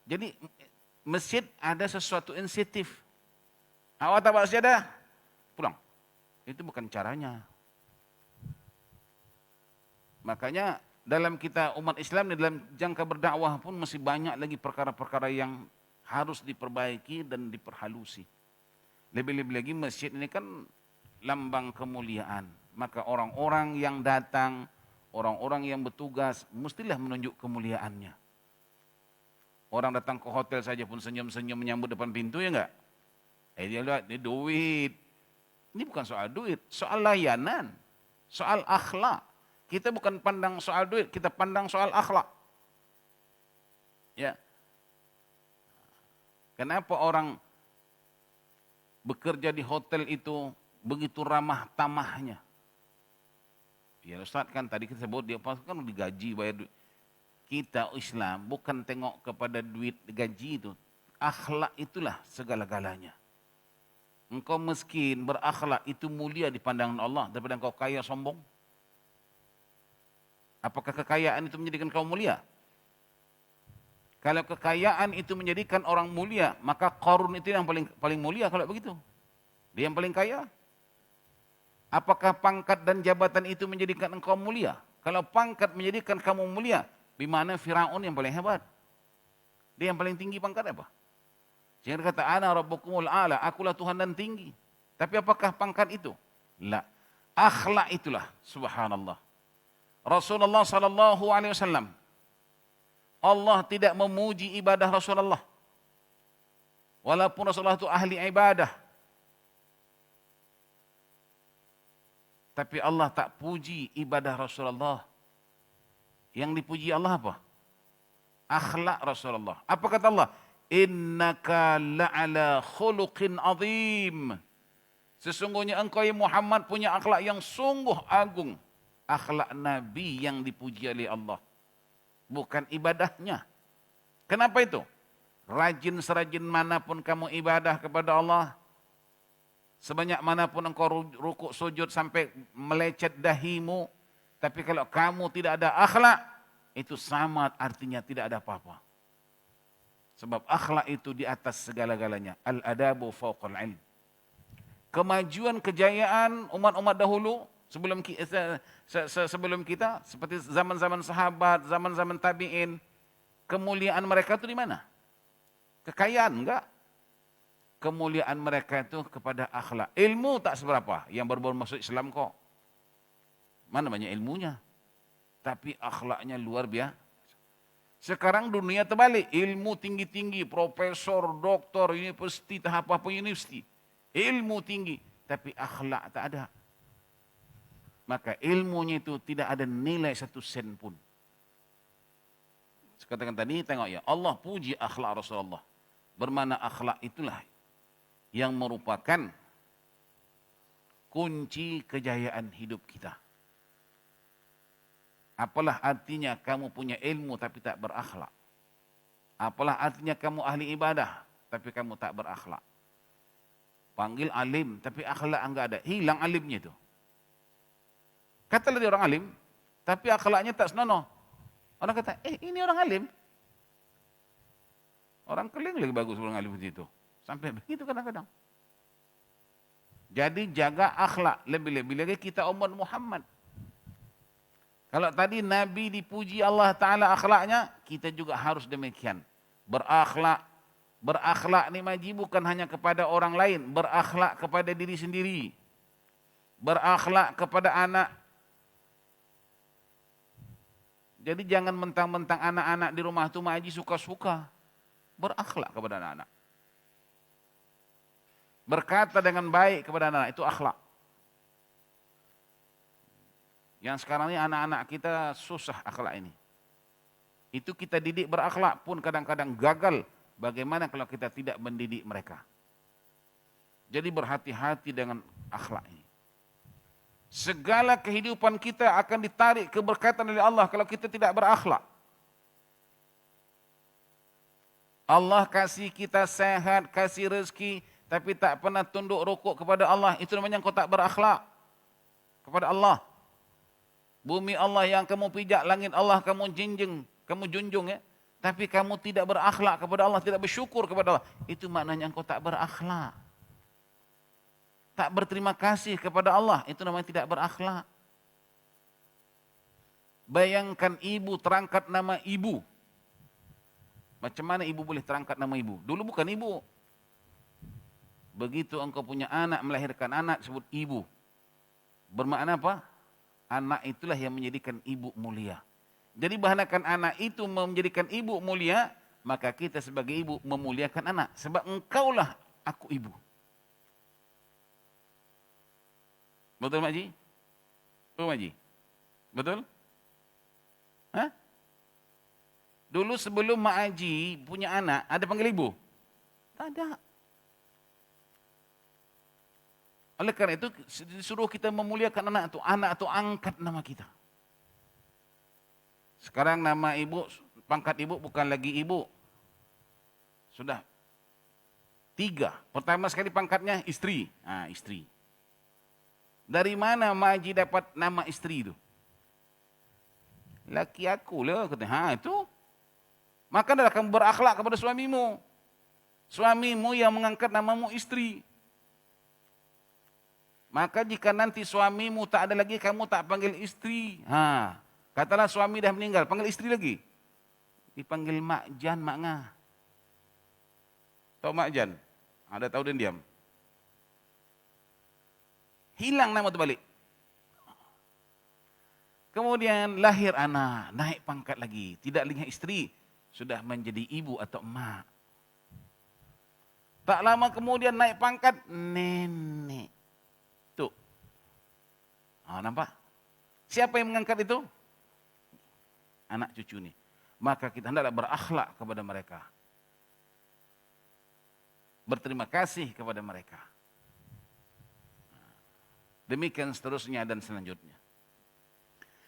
Jadi masjid ada sesuatu inisiatif. Awak tak bawa sajadah, pulang. Itu bukan caranya. Makanya dalam kita umat Islam di dalam jangka berdakwah pun masih banyak lagi perkara-perkara yang harus diperbaiki dan diperhalusi. Lebih-lebih lagi masjid ini kan lambang kemuliaan. Maka orang-orang yang datang, orang-orang yang bertugas mestilah menunjuk kemuliaannya. Orang datang ke hotel saja pun senyum-senyum menyambut depan pintu, ya enggak? Dia lihat, ini duit. Ini bukan soal duit, soal layanan, soal akhlak. Kita bukan pandang soal duit, kita pandang soal akhlak. Ya. Kenapa orang bekerja di hotel itu begitu ramah tamahnya? Ya Ustaz kan tadi kita sebut dia kan digaji bayar duit. Kita Islam bukan tengok kepada duit gaji itu. Akhlak itulah segala-galanya. Engkau miskin, berakhlak itu mulia di pandangan Allah daripada engkau kaya sombong. Apakah kekayaan itu menjadikan kau mulia? Kalau kekayaan itu menjadikan orang mulia, maka Qarun itu yang paling mulia kalau begitu. Dia yang paling kaya. Apakah pangkat dan jabatan itu menjadikan engkau mulia? Kalau pangkat menjadikan kamu mulia, bimana Firaun yang paling hebat? Dia yang paling tinggi pangkat apa? Jangan kata ana rabbukumul a'la, akulah Tuhan dan tinggi. Tapi apakah pangkat itu? La. Akhlak itulah, subhanallah. Rasulullah sallallahu alaihi wasallam, Allah tidak memuji ibadah Rasulullah. Walaupun Rasulullah itu ahli ibadah. Tapi Allah tak puji ibadah Rasulullah. Yang dipuji Allah apa? Akhlak Rasulullah. Apa kata Allah? Innaka la'ala khuluqin azim. Sesungguhnya engkau ya Muhammad punya akhlak yang sungguh agung. Akhlak Nabi yang dipuji oleh Allah. Bukan ibadahnya. Kenapa itu? Rajin serajin manapun kamu ibadah kepada Allah, sebanyak manapun engkau rukuk sujud sampai melecet dahimu, tapi kalau kamu tidak ada akhlak, itu sama artinya tidak ada apa-apa. Sebab akhlak itu di atas segala-galanya. Al-adabu fawqal ilm. Kemajuan kejayaan umat-umat dahulu sebelum kita, seperti zaman-zaman sahabat, zaman-zaman tabi'in, kemuliaan mereka itu di mana? Kekayaan enggak? Kemuliaan mereka itu kepada akhlak. Ilmu tak seberapa, yang baru-baru masuk Islam kok. Mana banyak ilmunya? Tapi akhlaknya luar biasa. Sekarang dunia terbalik, ilmu tinggi-tinggi, profesor, doktor, universiti, apa-apa universiti. Ilmu tinggi, tapi akhlak tak ada. Maka ilmunya itu tidak ada nilai 1 sen pun. Katakan tadi, tengok ya, Allah puji akhlak Rasulullah. Bermana akhlak itulah yang merupakan kunci kejayaan hidup kita. Apalah artinya kamu punya ilmu tapi tak berakhlak? Apalah artinya kamu ahli ibadah tapi kamu tak berakhlak? Panggil alim tapi akhlak enggak ada, hilang alimnya itu. Katalah dia orang alim tapi akhlaknya tak senonoh. Orang kata, ini orang alim. Orang keling lagi bagus orang alim begitu. Sampai begitu kadang-kadang. Jadi jaga akhlak, lebih-lebih lagi kita umat Muhammad. Kalau tadi Nabi dipuji Allah Ta'ala akhlaknya, kita juga harus demikian. Berakhlak. Berakhlak ni maji bukan hanya kepada orang lain, berakhlak kepada diri sendiri. Berakhlak kepada anak. Jadi jangan mentang-mentang anak-anak di rumah tu maji suka-suka. Berakhlak kepada anak-anak. Berkata dengan baik kepada anak-anak, itu akhlak. Yang sekarang ini anak-anak kita susah akhlak ini. Itu kita didik berakhlak pun kadang-kadang gagal. Bagaimana kalau kita tidak mendidik mereka? Jadi berhati-hati dengan akhlak ini. Segala kehidupan kita akan ditarik keberkatan oleh Allah kalau kita tidak berakhlak. Allah kasih kita sehat, kasih rezeki, tapi tak pernah tunduk rukuk kepada Allah. Itu namanya kau tak berakhlak kepada Allah. Bumi Allah yang kamu pijak, langit Allah kamu junjung ya. Tapi kamu tidak berakhlak kepada Allah, tidak bersyukur kepada Allah. Itu maknanya engkau tak berakhlak. Tak berterima kasih kepada Allah, itu namanya tidak berakhlak. Bayangkan ibu terangkat nama ibu. Macam mana ibu boleh terangkat nama ibu? Dulu bukan ibu. Begitu engkau punya anak, melahirkan anak, sebut ibu. Bermakna apa? Anak itulah yang menjadikan ibu mulia. Jadi bahanakan anak itu menjadikan ibu mulia, maka kita sebagai ibu memuliakan anak. Sebab engkaulah aku ibu. Betul Mak Ji? Betul Mak Ji? Betul? Hah? Dulu sebelum Mak Haji punya anak, ada panggil ibu? Tak ada. Oleh kerana itu, disuruh kita memuliakan anak itu angkat nama kita. Sekarang nama ibu, pangkat ibu bukan lagi ibu. Sudah 3. Pertama sekali pangkatnya istri. Istri. Dari mana Mak Haji dapat nama istri itu? Laki aku lah. Kata, itu. Maka adalah kamu berakhlak kepada suamimu. Suamimu yang mengangkat namamu istri. Maka jika nanti suamimu tak ada lagi, kamu tak panggil istri. Katalah suami dah meninggal, panggil istri lagi. Dipanggil Mak Jan, Mak Ngah. Tahu Mak Jan? Ada tahu dan diam. Hilang nama itu balik. Kemudian lahir anak, naik pangkat lagi. Tidak lagi istri, sudah menjadi ibu atau emak. Tak lama kemudian naik pangkat, nenek. Tuh. Nampak? Siapa yang mengangkat itu? Anak cucu ni. Maka kita hendaklah berakhlak kepada mereka. Berterima kasih kepada mereka. Demikian seterusnya dan selanjutnya.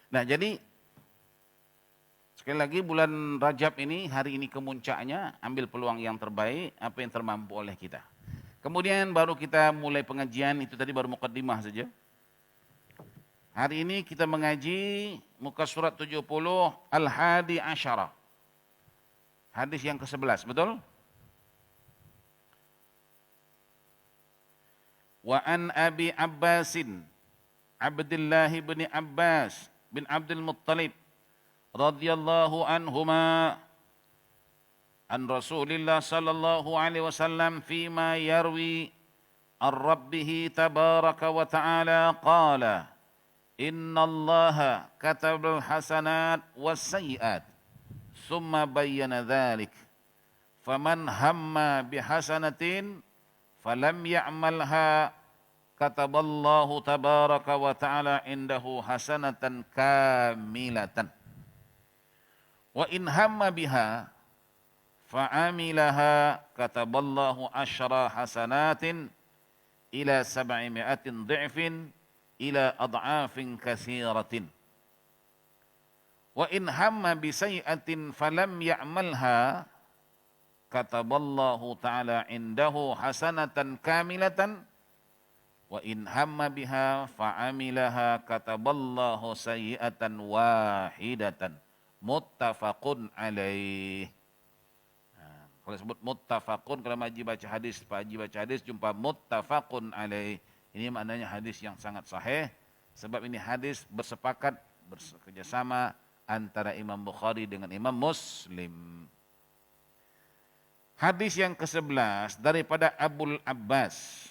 Nah, jadi sekali lagi bulan Rajab ini, hari ini kemuncaknya, ambil peluang yang terbaik, apa yang termampu oleh kita. Kemudian baru kita mulai pengajian, itu tadi baru mukaddimah saja. Hari ini kita mengaji muka surat 70 Al-Hadi Asyara. Hadis yang ke-11, betul? Wa an Abi Abbasin Abdullah bin Abbas bin Abdul Muttalib radhiyallahu anhuma an Rasulillah sallallahu alaihi wasallam fima yarwi ar-rabbih tabaraka wa ta'ala qala inna allaha katabal hasanat was sayyiat thumma bayyana dhalik faman hamma bihasanatin falam ya'malha kataballahu tabaraka wa ta'ala indahu hasanatan kamilatan wa in hamma biha fa'amilaha kataballahu asyra hasanatin ila 700 dhi'fin ila ad'afin katsiratin. Wa in hamma bi sayyi'atin falam ya'malha kataballahu ta'ala indahu hasanatan kamilatan wa in hamma biha fa'amilaha kataballahu sayyi'atan wahidatan muttafaqun alaih. Kalau sebut muttafaqun, kalau Pak Haji baca hadis jumpa muttafaqun alaih. Ini maknanya hadis yang sangat sahih, sebab ini hadis bersepakat, bekerjasama antara Imam Bukhari dengan Imam Muslim. Hadis yang ke-11 daripada Abul Abbas.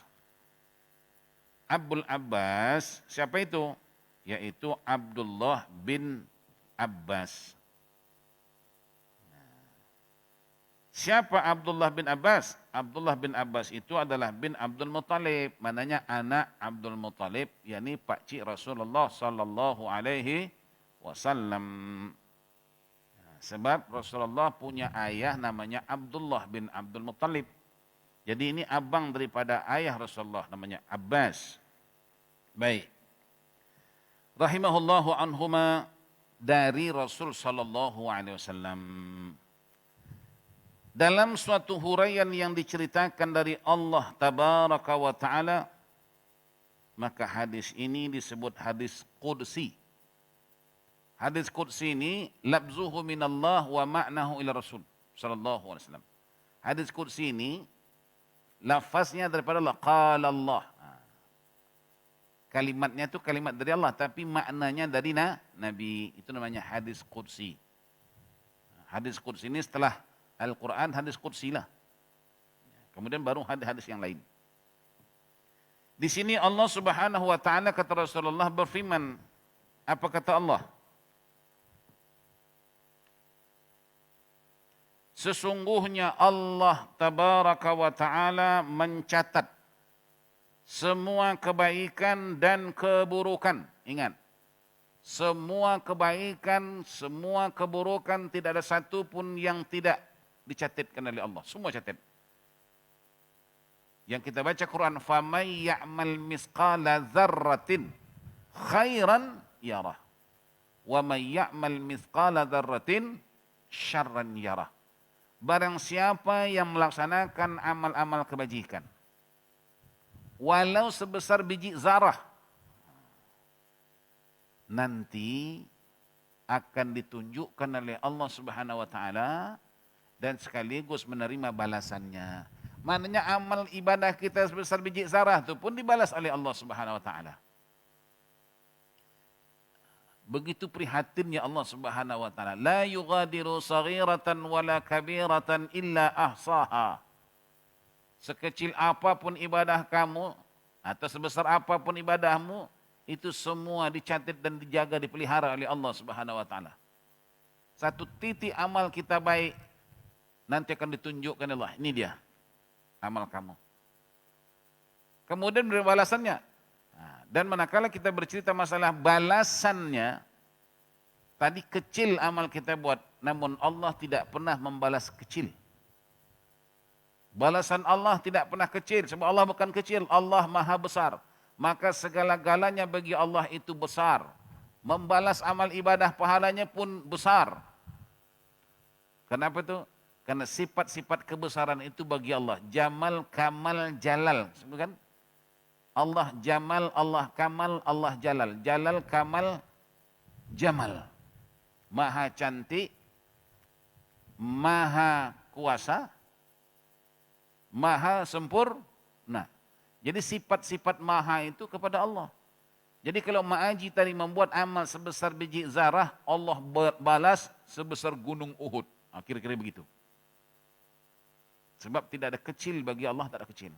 Abul Abbas, siapa itu? Yaitu Abdullah bin Abbas. Siapa Abdullah bin Abbas? Abdullah bin Abbas itu adalah bin Abdul Muttalib, maknanya anak Abdul Muttalib, yakni pakcik Rasulullah sallallahu alaihi wasallam. Sebab Rasulullah punya ayah namanya Abdullah bin Abdul Muttalib. Jadi ini abang daripada ayah Rasulullah namanya Abbas. Baik. Rahimahullahu anhuma dari Rasul sallallahu alaihi wasallam. Dalam suatu huraian yang diceritakan dari Allah tabaraka wa taala, maka hadis ini disebut hadis qudsi. Hadis qudsi ini labzuhu minallah wa ma'nahu ila Rasul sallallahu alaihi wasallam. Hadis qudsi ini lafaznya daripada Allah, qala Allah. Kalimatnya itu kalimat dari Allah, tapi maknanya dari Nabi. Itu namanya hadis qudsi. Hadis qudsi ini setelah Al-Quran hadis qudsi lah. Kemudian baru hadis-hadis yang lain. Di sini Allah Subhanahu wa taala kata Rasulullah berfirman. Apa kata Allah? Sesungguhnya Allah tabaraka wa taala mencatat semua kebaikan dan keburukan. Ingat, semua kebaikan, semua keburukan, tidak ada satu pun yang tidak dicatatkan oleh Allah. Semua catat. Yang kita baca Quran, فَمَنْ يَعْمَلْ مِثْقَالَ ذَرَّةٍ خَيْرًا يَرَهُ وَمَنْ يَعْمَلْ مِثْقَالَ ذَرَّةٍ شَرًّا يَرَهُ. Barang siapa yang melaksanakan amal-amal kebajikan, walau sebesar biji zarah, nanti akan ditunjukkan oleh Allah Subhanahu wa taala dan sekaligus menerima balasannya. Maknanya amal ibadah kita sebesar biji zarah itu pun dibalas oleh Allah Subhanahu wa taala. Begitu prihatinnya Allah Subhanahu wa taala. La yughadiru saghiratan wala kabiratan illa ahsaha. Sekecil apapun ibadah kamu atau sebesar apapun ibadahmu, itu semua dicatat dan dijaga, dipelihara oleh Allah Subhanahu wa taala. Satu titik amal kita baik nanti akan ditunjukkan Allah, ini dia amal kamu. Kemudian balasannya. Dan manakala kita bercerita masalah balasannya, tadi kecil amal kita buat, namun Allah tidak pernah membalas kecil. Balasan Allah tidak pernah kecil, sebab Allah bukan kecil, Allah maha besar. Maka segala-galanya bagi Allah itu besar. Membalas amal ibadah pahalanya pun besar. Kenapa itu? Karena sifat-sifat kebesaran itu bagi Allah. Jamal, Kamal, Jalal. Bukan? Allah Jamal, Allah Kamal, Allah Jalal. Jalal, Kamal, Jamal. Maha cantik, maha kuasa, maha sempurna. Jadi sifat-sifat maha itu kepada Allah. Jadi kalau Ma'aji tadi membuat amal sebesar biji zarah, Allah balas sebesar gunung Uhud. Kira-kira begitu. Sebab tidak ada kecil bagi Allah, tak ada kecil.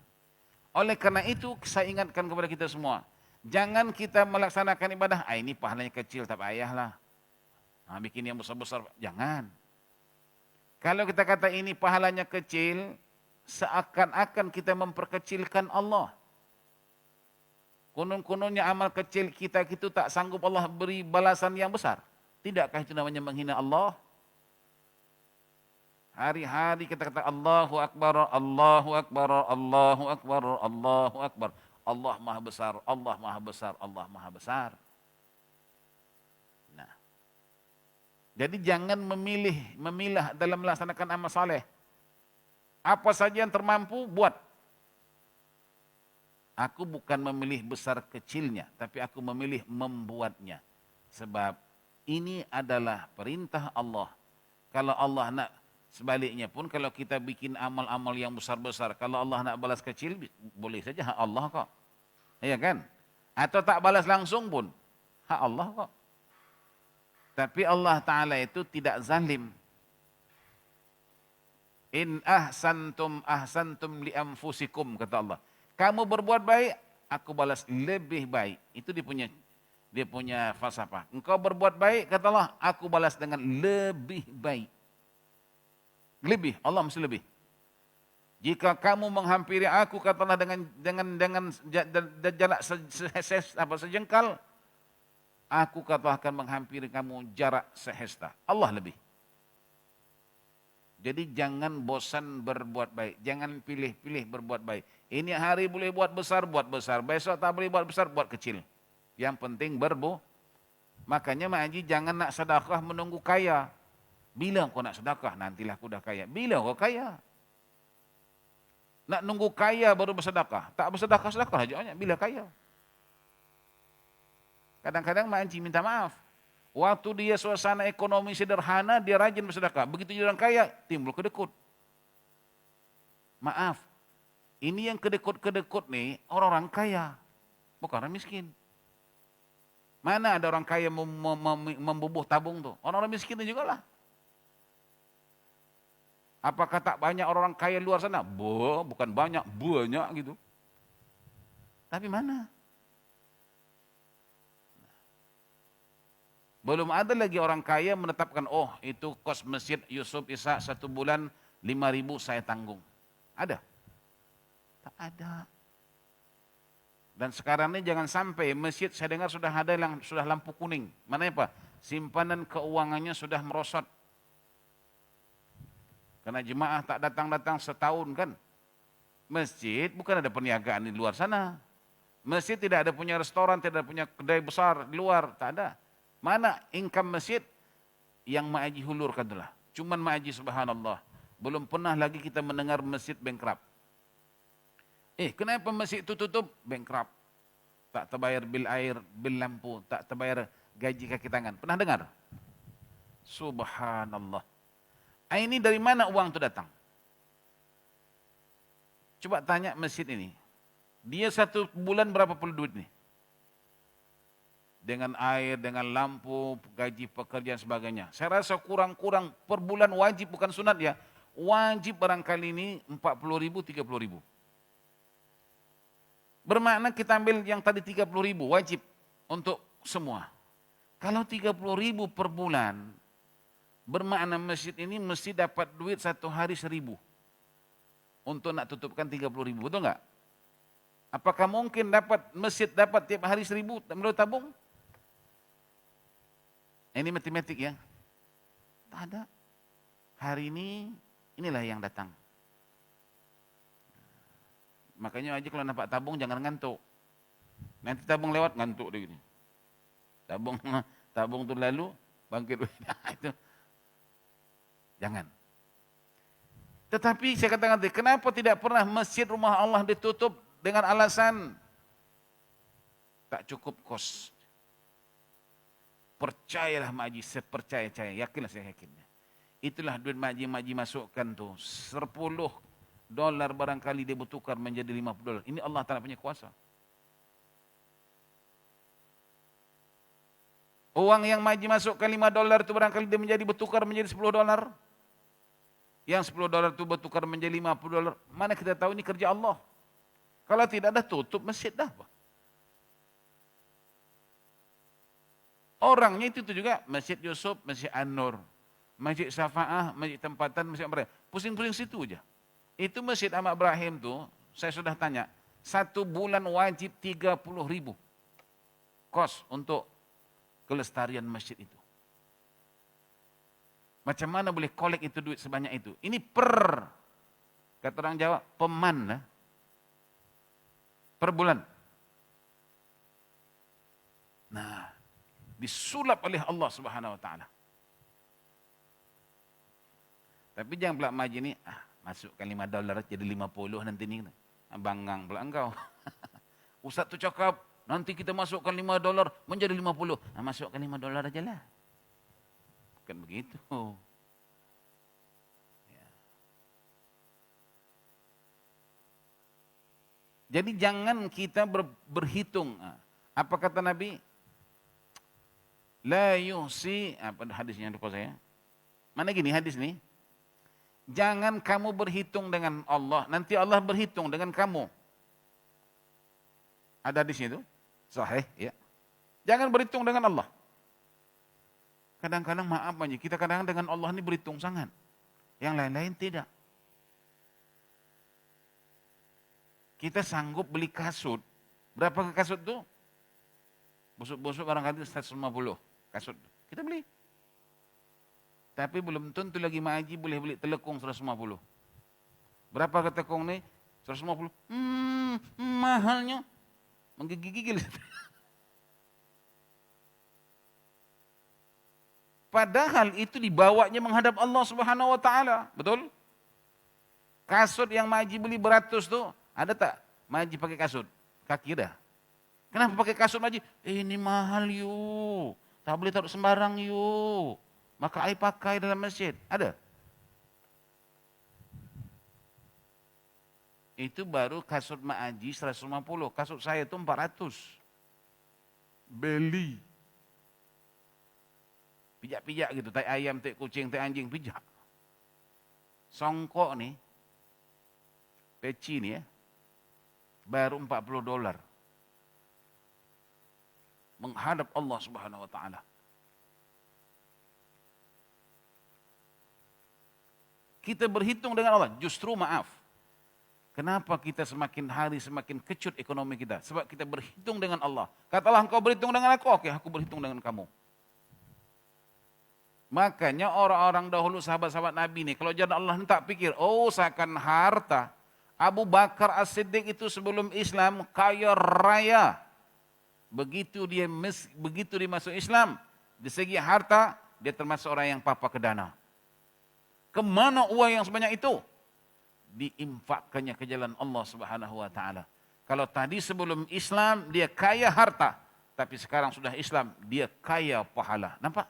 Oleh karena itu saya ingatkan kepada kita semua, jangan kita melaksanakan ibadah, ini pahalanya kecil, tak payahlah. Bikin yang besar-besar, jangan. Kalau kita kata ini pahalanya kecil, seakan-akan kita memperkecilkan Allah. Konon-kononnya amal kecil kita itu tak sanggup Allah beri balasan yang besar. Tidakkah itu namanya menghina Allah? Hari-hari kita kata Allahu Akbar, Allahu Akbar, Allahu Akbar, Allahu Akbar. Allah Maha Besar, Allah Maha Besar, Allah Maha Besar. Nah, jadi jangan memilah dalam melaksanakan amal saleh. Apa saja yang termampu, buat. Aku bukan memilih besar kecilnya, tapi aku memilih membuatnya. Sebab ini adalah perintah Allah. Kalau Allah nak, sebaliknya pun kalau kita bikin amal-amal yang besar-besar, kalau Allah nak balas kecil, boleh saja hak Allah kok. Iya kan? Atau tak balas langsung pun, hak Allah kok. Tapi Allah Ta'ala itu tidak zalim. In ahsantum ahsantum li anfusikum, kata Allah. Kamu berbuat baik, aku balas lebih baik. Itu dia punya falsafah. Engkau berbuat baik, kata Allah, aku balas dengan lebih baik. Lebih, Allah mesti lebih. Jika kamu menghampiri aku, kata Allah, dengan jarak sejengkal, aku, kata Allah, akan menghampiri kamu jarak sehesta. Allah lebih. Jadi jangan bosan berbuat baik. Jangan pilih-pilih berbuat baik. Ini hari boleh buat besar, buat besar. Besok tak boleh buat besar, buat kecil. Yang penting Makanya Mak Haji jangan nak sedekah menunggu kaya. Bila kau nak sedekah, nantilah aku dah kaya. Bila kau kaya? Nak nunggu kaya baru bersedekah. Tak bersedekah aja. Bila kaya? Kadang-kadang Mak Haji minta maaf. Waktu dia suasana ekonomi sederhana, dia rajin bersedekah. Begitu dia orang kaya, timbul kedekut. Maaf, ini yang kedekut-kedekut nih orang-orang kaya, bukan orang miskin. Mana ada orang kaya membubuh tabung tuh? Orang-orang miskin itu juga lah. Apakah tak banyak orang kaya luar sana? Bukan banyak gitu. Tapi mana? Belum ada lagi orang kaya menetapkan, oh itu kos masjid Yusuf Isa 1 bulan 5.000 saya tanggung. Ada? Tak ada. Dan sekarang ini jangan sampai masjid saya dengar sudah ada yang sudah lampu kuning. Mana apa? Simpanan keuangannya sudah merosot. Karena jemaah tak datang-datang setahun kan. Masjid bukan ada perniagaan di luar sana. Masjid tidak ada punya restoran, tidak ada punya kedai besar di luar, tak ada. Mana income masjid yang Mak Haji hulurkan itulah. Cuman Mak Haji subhanallah. Belum pernah lagi kita mendengar masjid bankrupt. Kenapa masjid itu tutup? Bankrupt. Tak terbayar bil air, bil lampu, tak terbayar gaji kaki tangan. Pernah dengar? Subhanallah. Ini dari mana uang itu datang? Coba tanya masjid ini. Dia 1 bulan berapa perlu duit nih? Dengan air, dengan lampu, gaji pekerjaan sebagainya. Saya rasa kurang-kurang per bulan wajib, bukan sunat ya. Wajib barangkali ini 40.000, 30.000. Bermakna kita ambil yang tadi 30.000 wajib untuk semua. Kalau 30.000 per bulan, bermakna masjid ini mesti dapat duit 1 hari 1.000. Untuk nak tutupkan 30.000, betul enggak? Apakah mungkin masjid dapat tiap hari 1.000 melalui tabung? Ini matematik ya. Tak ada. Hari ini, inilah yang datang. Makanya aja kalau nampak tabung jangan ngantuk. Nanti tabung lewat ngantuk dia gini. Tabung tu lalu bangkit. Itu. Jangan. Tetapi saya katakan tadi, kenapa tidak pernah masjid rumah Allah ditutup dengan alasan tak cukup kos? Percayalah Mak Haji, sepercaya-caya, yakinlah saya yakinnya. Itulah duit Mak Haji masukkan tuh, $10 barangkali dia bertukar menjadi $50. Ini Allah Ta'ala punya kuasa. Uang yang Mak Haji masukkan $5 itu barangkali dia menjadi bertukar menjadi $10. Yang $10 itu bertukar menjadi $50. Mana kita tahu ini kerja Allah. Kalau tidak ada tutup masjid dah. Orangnya itu juga Masjid Yusuf, Masjid An-Nur, Masjid Syafa'ah, Masjid Tempatan, Masjid Ibrahim. Pusing-pusing situ aja. Itu Masjid Ahmad Ibrahim tuh, saya sudah tanya, 1 bulan wajib 30.000 kos untuk kelestarian masjid itu. Macam mana boleh kolek itu duit sebanyak itu? Ini kata orang Jawa, peman, per bulan. Nah, disulap oleh Allah Subhanahu Wa Taala. Tapi jangan pula maji ni, masukkan $5 jadi 50 nanti ni. Banggang pula engkau. Ustaz tu cakap, nanti kita masukkan $5 menjadi 50. Masukkan $5 aja lah. Bukan begitu. Ya. Jadi jangan kita berhitung. Apa kata Nabi? La yuhsi, apa hadisnya lupa saya. Mana gini hadis ni? Jangan kamu berhitung dengan Allah, nanti Allah berhitung dengan kamu. Ada hadisnya itu? Sahih, ya. Jangan berhitung dengan Allah. Kadang-kadang maaf aja, kita kadang dengan Allah ini berhitung sangat. Yang lain-lain tidak. Kita sanggup beli kasut. Berapa ke kasut itu? Busuk-busuk barangkali 150 kasut. Kita beli. Tapi belum tentu lagi maji boleh beli telekung 150. Berapa ke telekung ni? 150. Mahalnya. Menggigil-gigil. Padahal itu dibawanya menghadap Allah Subhanahu Wa Taala. Betul? Kasut yang maji beli beratus tu, ada tak maji pakai kasut? Kaki dah. Kenapa pakai kasut maji? Ini mahal yuk. Tak boleh taruh sembarang yuk. Maka I pakai dalam masjid. Ada? Itu baru kasut Mak Haji 150. Kasut saya itu 400. Beli. Pijak-pijak gitu. Tai ayam, tai kucing, tai anjing. Pijak. Songkok nih. Peci nih ya. Baru $40. Menghadap Allah Subhanahu Wa Taala. Kita berhitung dengan Allah, justru maaf. Kenapa kita semakin hari semakin kecut ekonomi kita? Sebab kita berhitung dengan Allah. Katalah engkau berhitung dengan aku, oke aku berhitung dengan kamu. Makanya orang-orang dahulu sahabat-sahabat Nabi nih, kalau jalan Allah tak pikir, seakan harta. Abu Bakar As-Siddiq itu sebelum Islam kaya raya. Begitu dia masuk Islam, di segi harta, dia termasuk orang yang papa ke dana. Kemana uang yang sebanyak itu? Diinfakkannya ke jalan Allah Subhanahu Wa Taala. Kalau tadi sebelum Islam dia kaya harta, tapi sekarang sudah Islam dia kaya pahala. Nampak?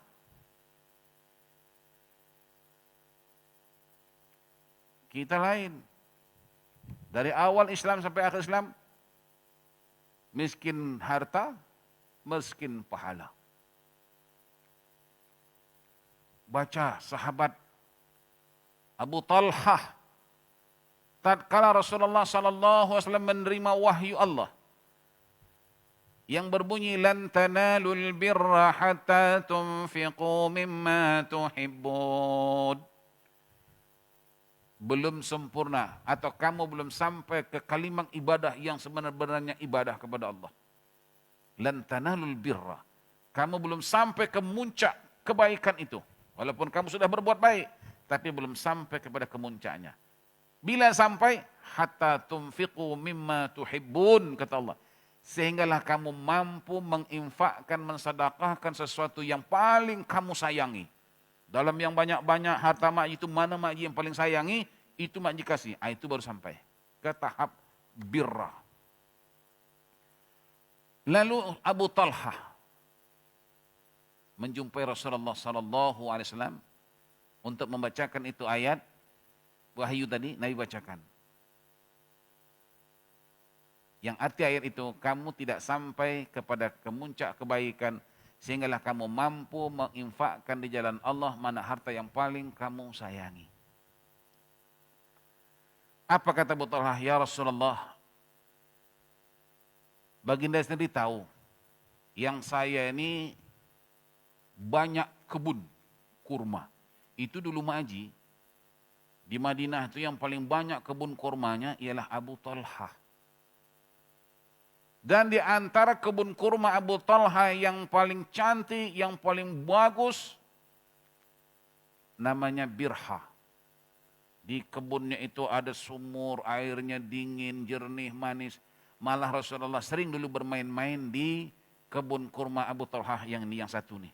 Kita lain. Dari awal Islam sampai akhir Islam, miskin harta, miskin pahala. Baca sahabat Abu Talhah, tatkala Rasulullah sallallahu alaihi wasallam menerima wahyu Allah yang berbunyi lan tanalul birra hatta tunfiqu mimma tuhibbun. Belum sempurna atau kamu belum sampai ke kalimat ibadah yang sebenarnya ibadah kepada Allah. Lan tanalul birra. Kamu belum sampai ke muncak kebaikan itu. Walaupun kamu sudah berbuat baik, tapi belum sampai kepada kemuncaknya. Bila sampai, hatta tunfiqu mimma tuhibbun, kata Allah. Sehinggalah kamu mampu menginfakkan, mensedekahkan sesuatu yang paling kamu sayangi. Dalam yang banyak-banyak harta makji itu, mana makji yang paling sayangi, itu makji kasih. Itu baru sampai ke tahap birra. Lalu Abu Talhah menjumpai Rasulullah sallallahu alaihi wasallam untuk membacakan itu ayat wahyu tadi, Nabi bacakan. Yang arti ayat itu, kamu tidak sampai kepada kemuncak kebaikan, sehinggalah kamu mampu menginfakkan di jalan Allah mana harta yang paling kamu sayangi. Apa kata Abu Talhah? Ya Rasulullah, baginda sendiri tahu, yang saya ini banyak kebun kurma. Itu dulu Maji, di Madinah itu yang paling banyak kebun kurmanya ialah Abu Talhah. Dan di antara kebun kurma Abu Talhah yang paling cantik, yang paling bagus, namanya Birha. Di kebunnya itu ada sumur, airnya dingin, jernih, manis. Malah Rasulullah sering dulu bermain-main di kebun kurma Abu Talhah yang ini yang satu nih.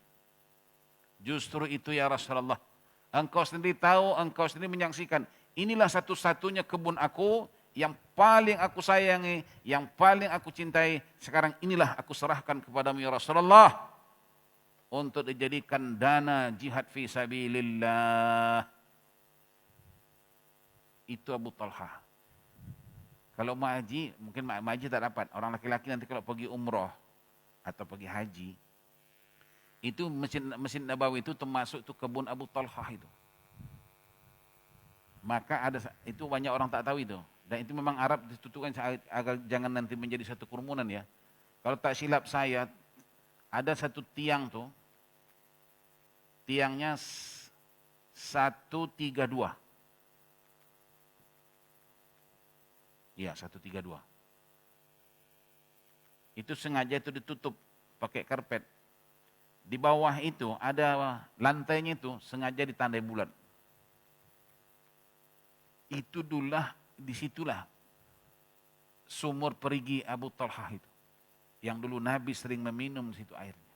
Justru itu ya Rasulullah. Engkau sendiri tahu, engkau sendiri menyaksikan. Inilah satu-satunya kebun aku yang paling aku sayangi, yang paling aku cintai. Sekarang inilah aku serahkan kepadamu ya Rasulullah. Untuk dijadikan dana jihad fi sabilillah. Itu Abu Talhah. Kalau mak haji, mungkin mak haji tak dapat. Orang laki-laki nanti kalau pergi umroh atau pergi haji, itu Masjid Nabawi itu termasuk itu kebun Abu Talhah itu. Maka ada itu banyak orang tak tahu itu. Dan itu memang Arab ditutupkan agar jangan nanti menjadi satu kerumunan ya. Kalau tak silap saya, ada satu tiang tuh, tiangnya 132. Iya, 132. Itu sengaja itu ditutup pakai karpet. Di bawah itu ada lantainya itu sengaja ditandai bulat. Itu disitulah sumur perigi Abu Talhah itu. Yang dulu Nabi sering meminum situ airnya.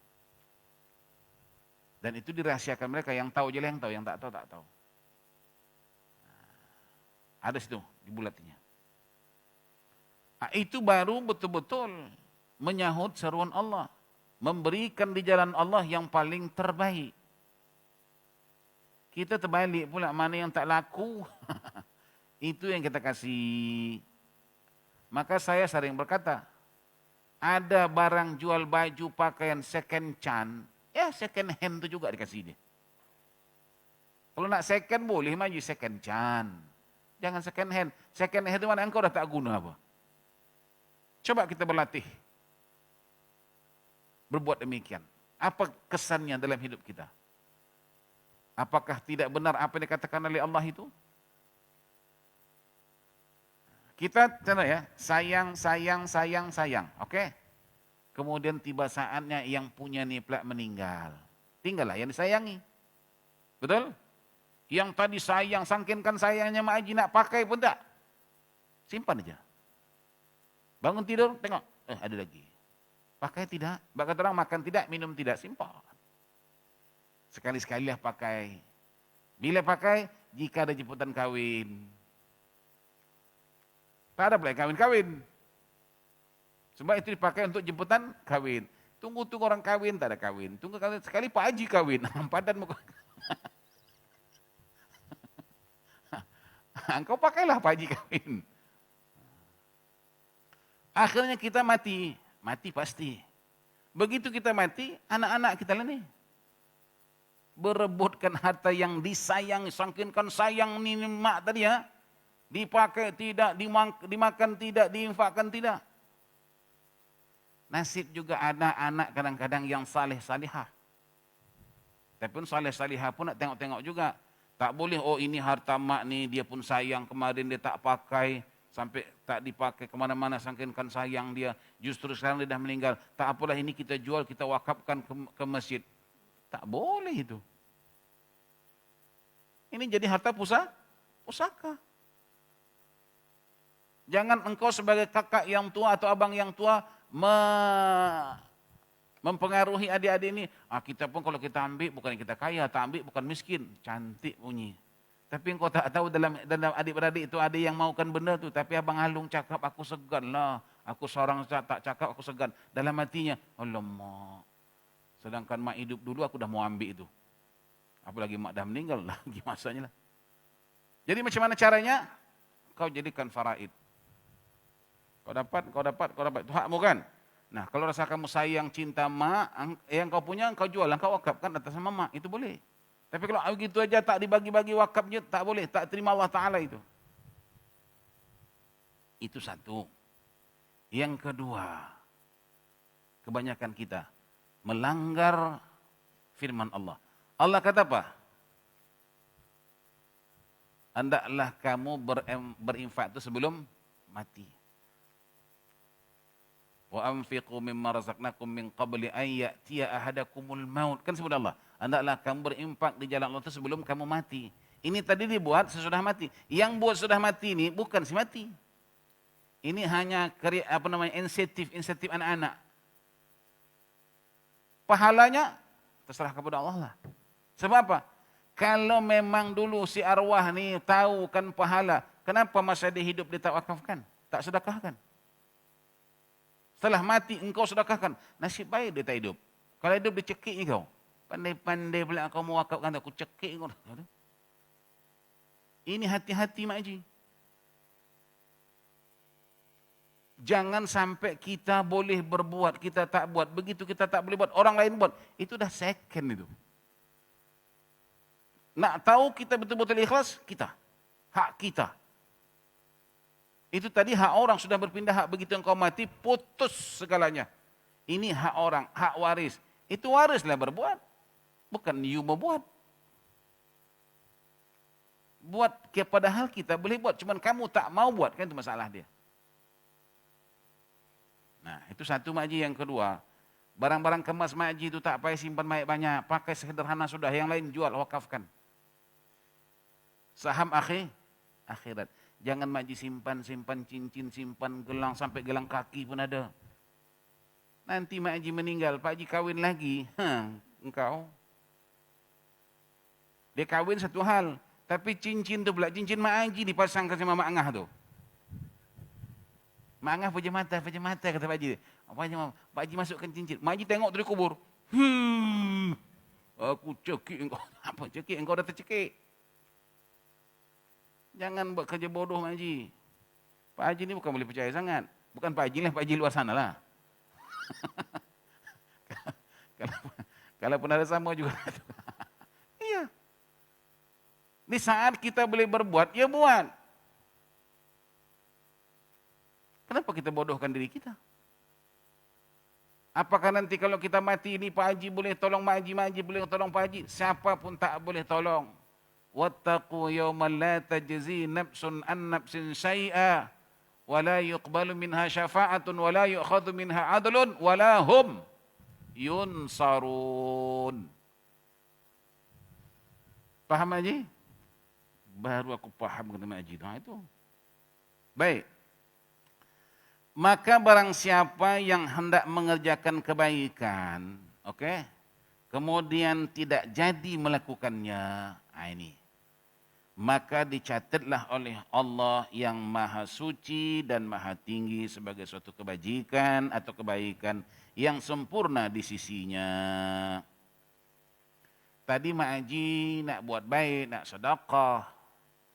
Dan itu dirahasiakan mereka, yang tahu aja yang tahu, yang tak tahu tak tahu. Ada situ di bulatnya. Nah, itu baru betul-betul menyahut seruan Allah. Memberikan di jalan Allah yang paling terbaik. Kita terbalik pula, mana yang tak laku. Itu yang kita kasih. Maka saya sering berkata, ada barang jual baju pakaian second hand, ya second hand itu juga dikasih dia. Kalau nak second boleh maju second hand. Jangan second hand. Second hand itu mana engkau dah tak guna apa. Coba kita berlatih. Berbuat demikian. Apa kesannya dalam hidup kita? Apakah tidak benar apa yang dikatakan oleh Allah itu? Kita contoh ya, sayang, oke? Kemudian tiba saatnya yang punya nih pula meninggal. Tinggallah yang disayangi. Betul? Yang tadi sayang, sangkinkan sayangnya Mak Haji nak pakai pun tak. Simpan aja. Bangun tidur, tengok, ada lagi. Pakai tidak, bahkan orang makan tidak, minum tidak, simpan. Sekali-sekalilah pakai. Bila pakai, jika ada jemputan kawin. Tak ada pula kawin-kawin. Sebab itu dipakai untuk jemputan kawin. Tunggu orang kawin, tak ada kawin. Tunggu kawin, sekali Pak Haji kawin. Padan muka. Engkau pakailah Pak Haji kawin. Akhirnya kita mati pasti. Begitu kita mati, anak-anak kita lah nih. Berebutkan harta yang disayang, sangkinkan sayang ni mak tadi ya. Dipakai tidak, dimakan tidak, diinfakkan tidak. Nasib juga ada anak kadang-kadang yang saleh-salihah. Tapi pun saleh-salihah pun nak tengok-tengok juga. Tak boleh, oh ini harta mak ni dia pun sayang, kemarin dia tak pakai. Sampai tak dipakai kemana-mana, sangkinkan sayang dia. Justru sekarang dia dah meninggal. Tak apalah ini kita jual, kita wakafkan ke masjid. Tak boleh itu. Ini jadi harta pusaka. Jangan engkau sebagai kakak yang tua atau abang yang tua mempengaruhi adik-adik ini. Kita pun kalau kita ambil bukan kita kaya, tak ambil bukan miskin. Cantik bunyi. Tapi engkau tak tahu dalam adik-beradik itu ada yang maukan benda tu. Tapi abang Halung cakap aku segan lah. Aku seorang tak cakap aku segan. Dalam hatinya, alamak. Sedangkan mak hidup dulu aku dah mau ambil itu. Apalagi mak dah meninggal lagi masanya lah. Jadi macam mana caranya? Kau jadikan faraid. Kau dapat. Itu hakmu kan? Nah kalau rasa kamu sayang, cinta mak, yang kau punya kau jual, kau wakafkan atas nama mak. Itu boleh. Tapi kalau begitu aja tak dibagi-bagi wakafnya, tak boleh. Tak terima Allah Ta'ala itu. Itu satu. Yang kedua, kebanyakan kita melanggar firman Allah. Allah kata apa? Hendaklah kamu berinfak itu sebelum mati. Wa anfiqu mimma razaqnakum min qabli an ya'tiya ahadakumul maut. Kan sebut Allah. Hendaklah kamu berimpak di jalan Allah itu sebelum kamu mati. Ini tadi dibuat sesudah mati. Yang buat sudah mati ini bukan si mati. Ini hanya insentif anak-anak. Pahalanya terserah kepada Allah lah. Sebab apa? Kalau memang dulu si arwah ni tahu kan pahala, kenapa masa dia hidup dia tak wakafkan? Tak sedekahkan? Setelah mati engkau sedekahkan. Nasib baik dia tak hidup. Kalau hidup dia cekik kau. Pandai-pandai pula kau mewakafkan, aku cekik kau. Ini hati-hati Mak Haji. Jangan sampai kita boleh berbuat, kita tak buat. Begitu kita tak boleh buat, orang lain buat. Itu dah second itu. Nak tahu kita betul-betul ikhlas, kita. Hak kita. Itu tadi hak orang sudah berpindah hak begitu engkau mati, putus segalanya. Ini hak orang, hak waris. Itu warislah berbuat. Bukan you membuat. Buat padahal kita boleh buat, cuman kamu tak mau buat, kan itu masalah dia. Nah, itu satu Mak Haji. Yang kedua, barang-barang kemas Mak Haji itu tak payah simpan banyak-banyak, pakai sederhana sudah, yang lain jual, wakafkan. Saham akhirat. Jangan Mak Haji simpan cincin, simpan gelang, sampai gelang kaki pun ada. Nanti Mak Haji meninggal, Pak Haji kawin lagi, engkau. Dia kawin satu hal, tapi cincin tu pula, cincin Mak Haji dipasangkan sama Mak Angah tu. Mak Angah puja mata kata Pak Haji. Pak Haji masukkan cincin. Mak Haji tengok dari kubur. Aku cekik engkau. Apa cekik? Engkau dah tercekik. Jangan buat kerja bodoh Mak Haji. Pak Haji ni bukan boleh percaya sangat. Bukan Pak Haji lah, Pak Haji luar sana lah. Kalau pun ada sama juga. Iya. Di saat kita boleh berbuat, ya buat. Kenapa kita bodohkan diri kita? Apakah nanti kalau kita mati ini Pak Haji boleh tolong Mak Haji boleh tolong Pak Haji? Siapa pun tak boleh tolong. Wattaqu yawman la tajzi nafsun an nafsin syai'a wa la yuqbalu minha syafa'atun wa la yu'khadhu minha 'adlun wa la hum yunsarun. Paham Haji? Baru aku paham kata Mak Haji. Nah itu. Baik. Maka barang siapa yang hendak mengerjakan kebaikan, kemudian tidak jadi melakukannya, ini. Maka dicatatlah oleh Allah yang maha suci dan maha tinggi sebagai suatu kebajikan atau kebaikan yang sempurna di sisinya. Tadi Mak Haji nak buat baik, nak sedekah,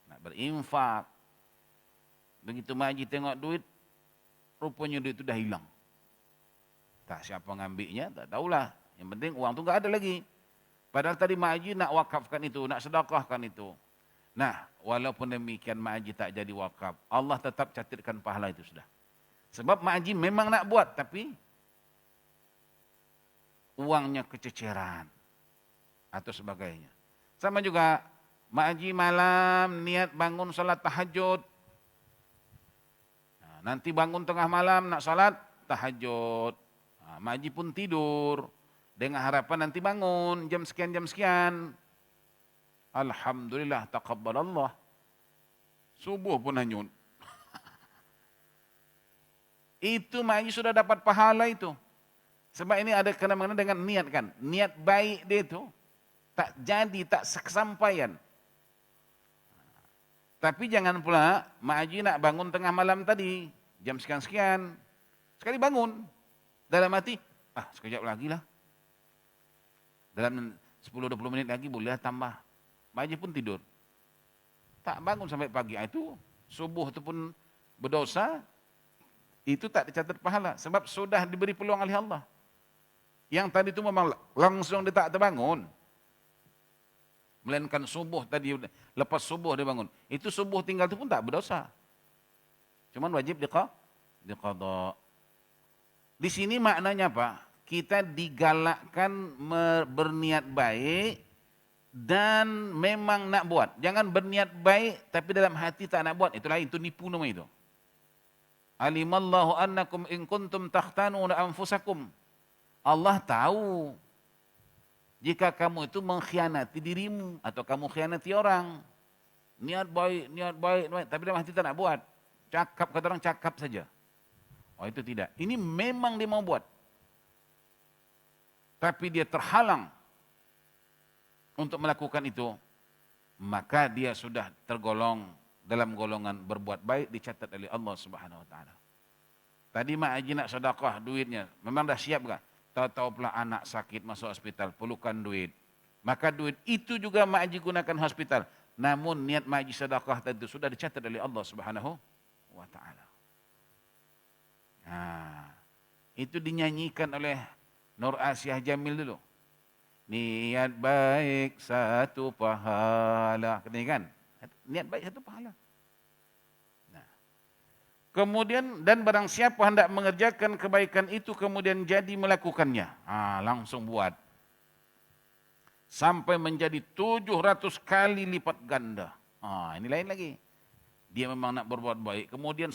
nak berinfak. Begitu Mak Haji tengok duit, rupanya duit itu dah hilang. Tak siapa ngambilnya, tak tahulah. Yang penting uang tu enggak ada lagi. Padahal tadi Mak Haji nak wakafkan itu, nak sedekahkan itu. Nah, walaupun demikian Mak Haji tak jadi wakaf, Allah tetap catatkan pahala itu sudah. Sebab Mak Haji memang nak buat, tapi uangnya kececeran atau sebagainya. Sama juga Mak Haji malam niat bangun salat tahajud. Nanti bangun tengah malam nak salat tahajud. Mak Haji pun tidur dengan harapan nanti bangun jam sekian. Alhamdulillah taqabbalallah. Subuh pun hanyut. Itu Mak Haji sudah dapat pahala itu. Sebab ini ada kena-mengena dengan niat kan. Niat baik dia itu tak jadi, tak kesampaian. Tapi jangan pula Mak Haji nak bangun tengah malam tadi, jam sekian-sekian. Sekali bangun, dalam hati, sekejap lagi lah. Dalam 10-20 menit lagi boleh tambah. Mak Haji pun tidur. Tak bangun sampai pagi. Itu subuh itu pun berdosa, itu tak dicatat pahala. Sebab sudah diberi peluang oleh Allah. Yang tadi itu memang langsung dia tak terbangun. Melainkan subuh tadi, lepas subuh dia bangun. Itu subuh tinggal itu pun tak berdosa. Cuman wajib diqadha. Di sini maknanya apa? Kita digalakkan berniat baik dan memang nak buat. Jangan berniat baik tapi dalam hati tak nak buat. Itu lain, itu nipu nama itu. Alimallahu annakum in kuntum takhtanuna anfusakum. Allah tahu jika kamu itu mengkhianati dirimu atau kamu khianati orang. Niat baik, tapi dalam hati tak nak buat. Cakap, kata orang cakap saja. Oh itu tidak. Ini memang dia mau buat. Tapi dia terhalang untuk melakukan itu. Maka dia sudah tergolong dalam golongan berbuat baik dicatat oleh Allah Subhanahu Wa Taala. Tadi Mak Haji nak sedekah duitnya. Memang dah siap tak? Tahu-tahu pula anak sakit masuk hospital, perlukan duit. Maka duit itu juga Mak Haji gunakan hospital. Namun niat Mak Haji sedekah tadi sudah dicatat oleh Allah Subhanahu Wa Taala. Nah, itu dinyanyikan oleh Nur Asyah Jamil dulu. Niat baik satu pahala. Kan? Niat baik satu pahala. Nah. Kemudian dan barang siapa hendak mengerjakan kebaikan itu kemudian jadi melakukannya. Langsung buat. Sampai menjadi 700 kali lipat ganda. Ini lain lagi. Dia memang nak berbuat baik. Kemudian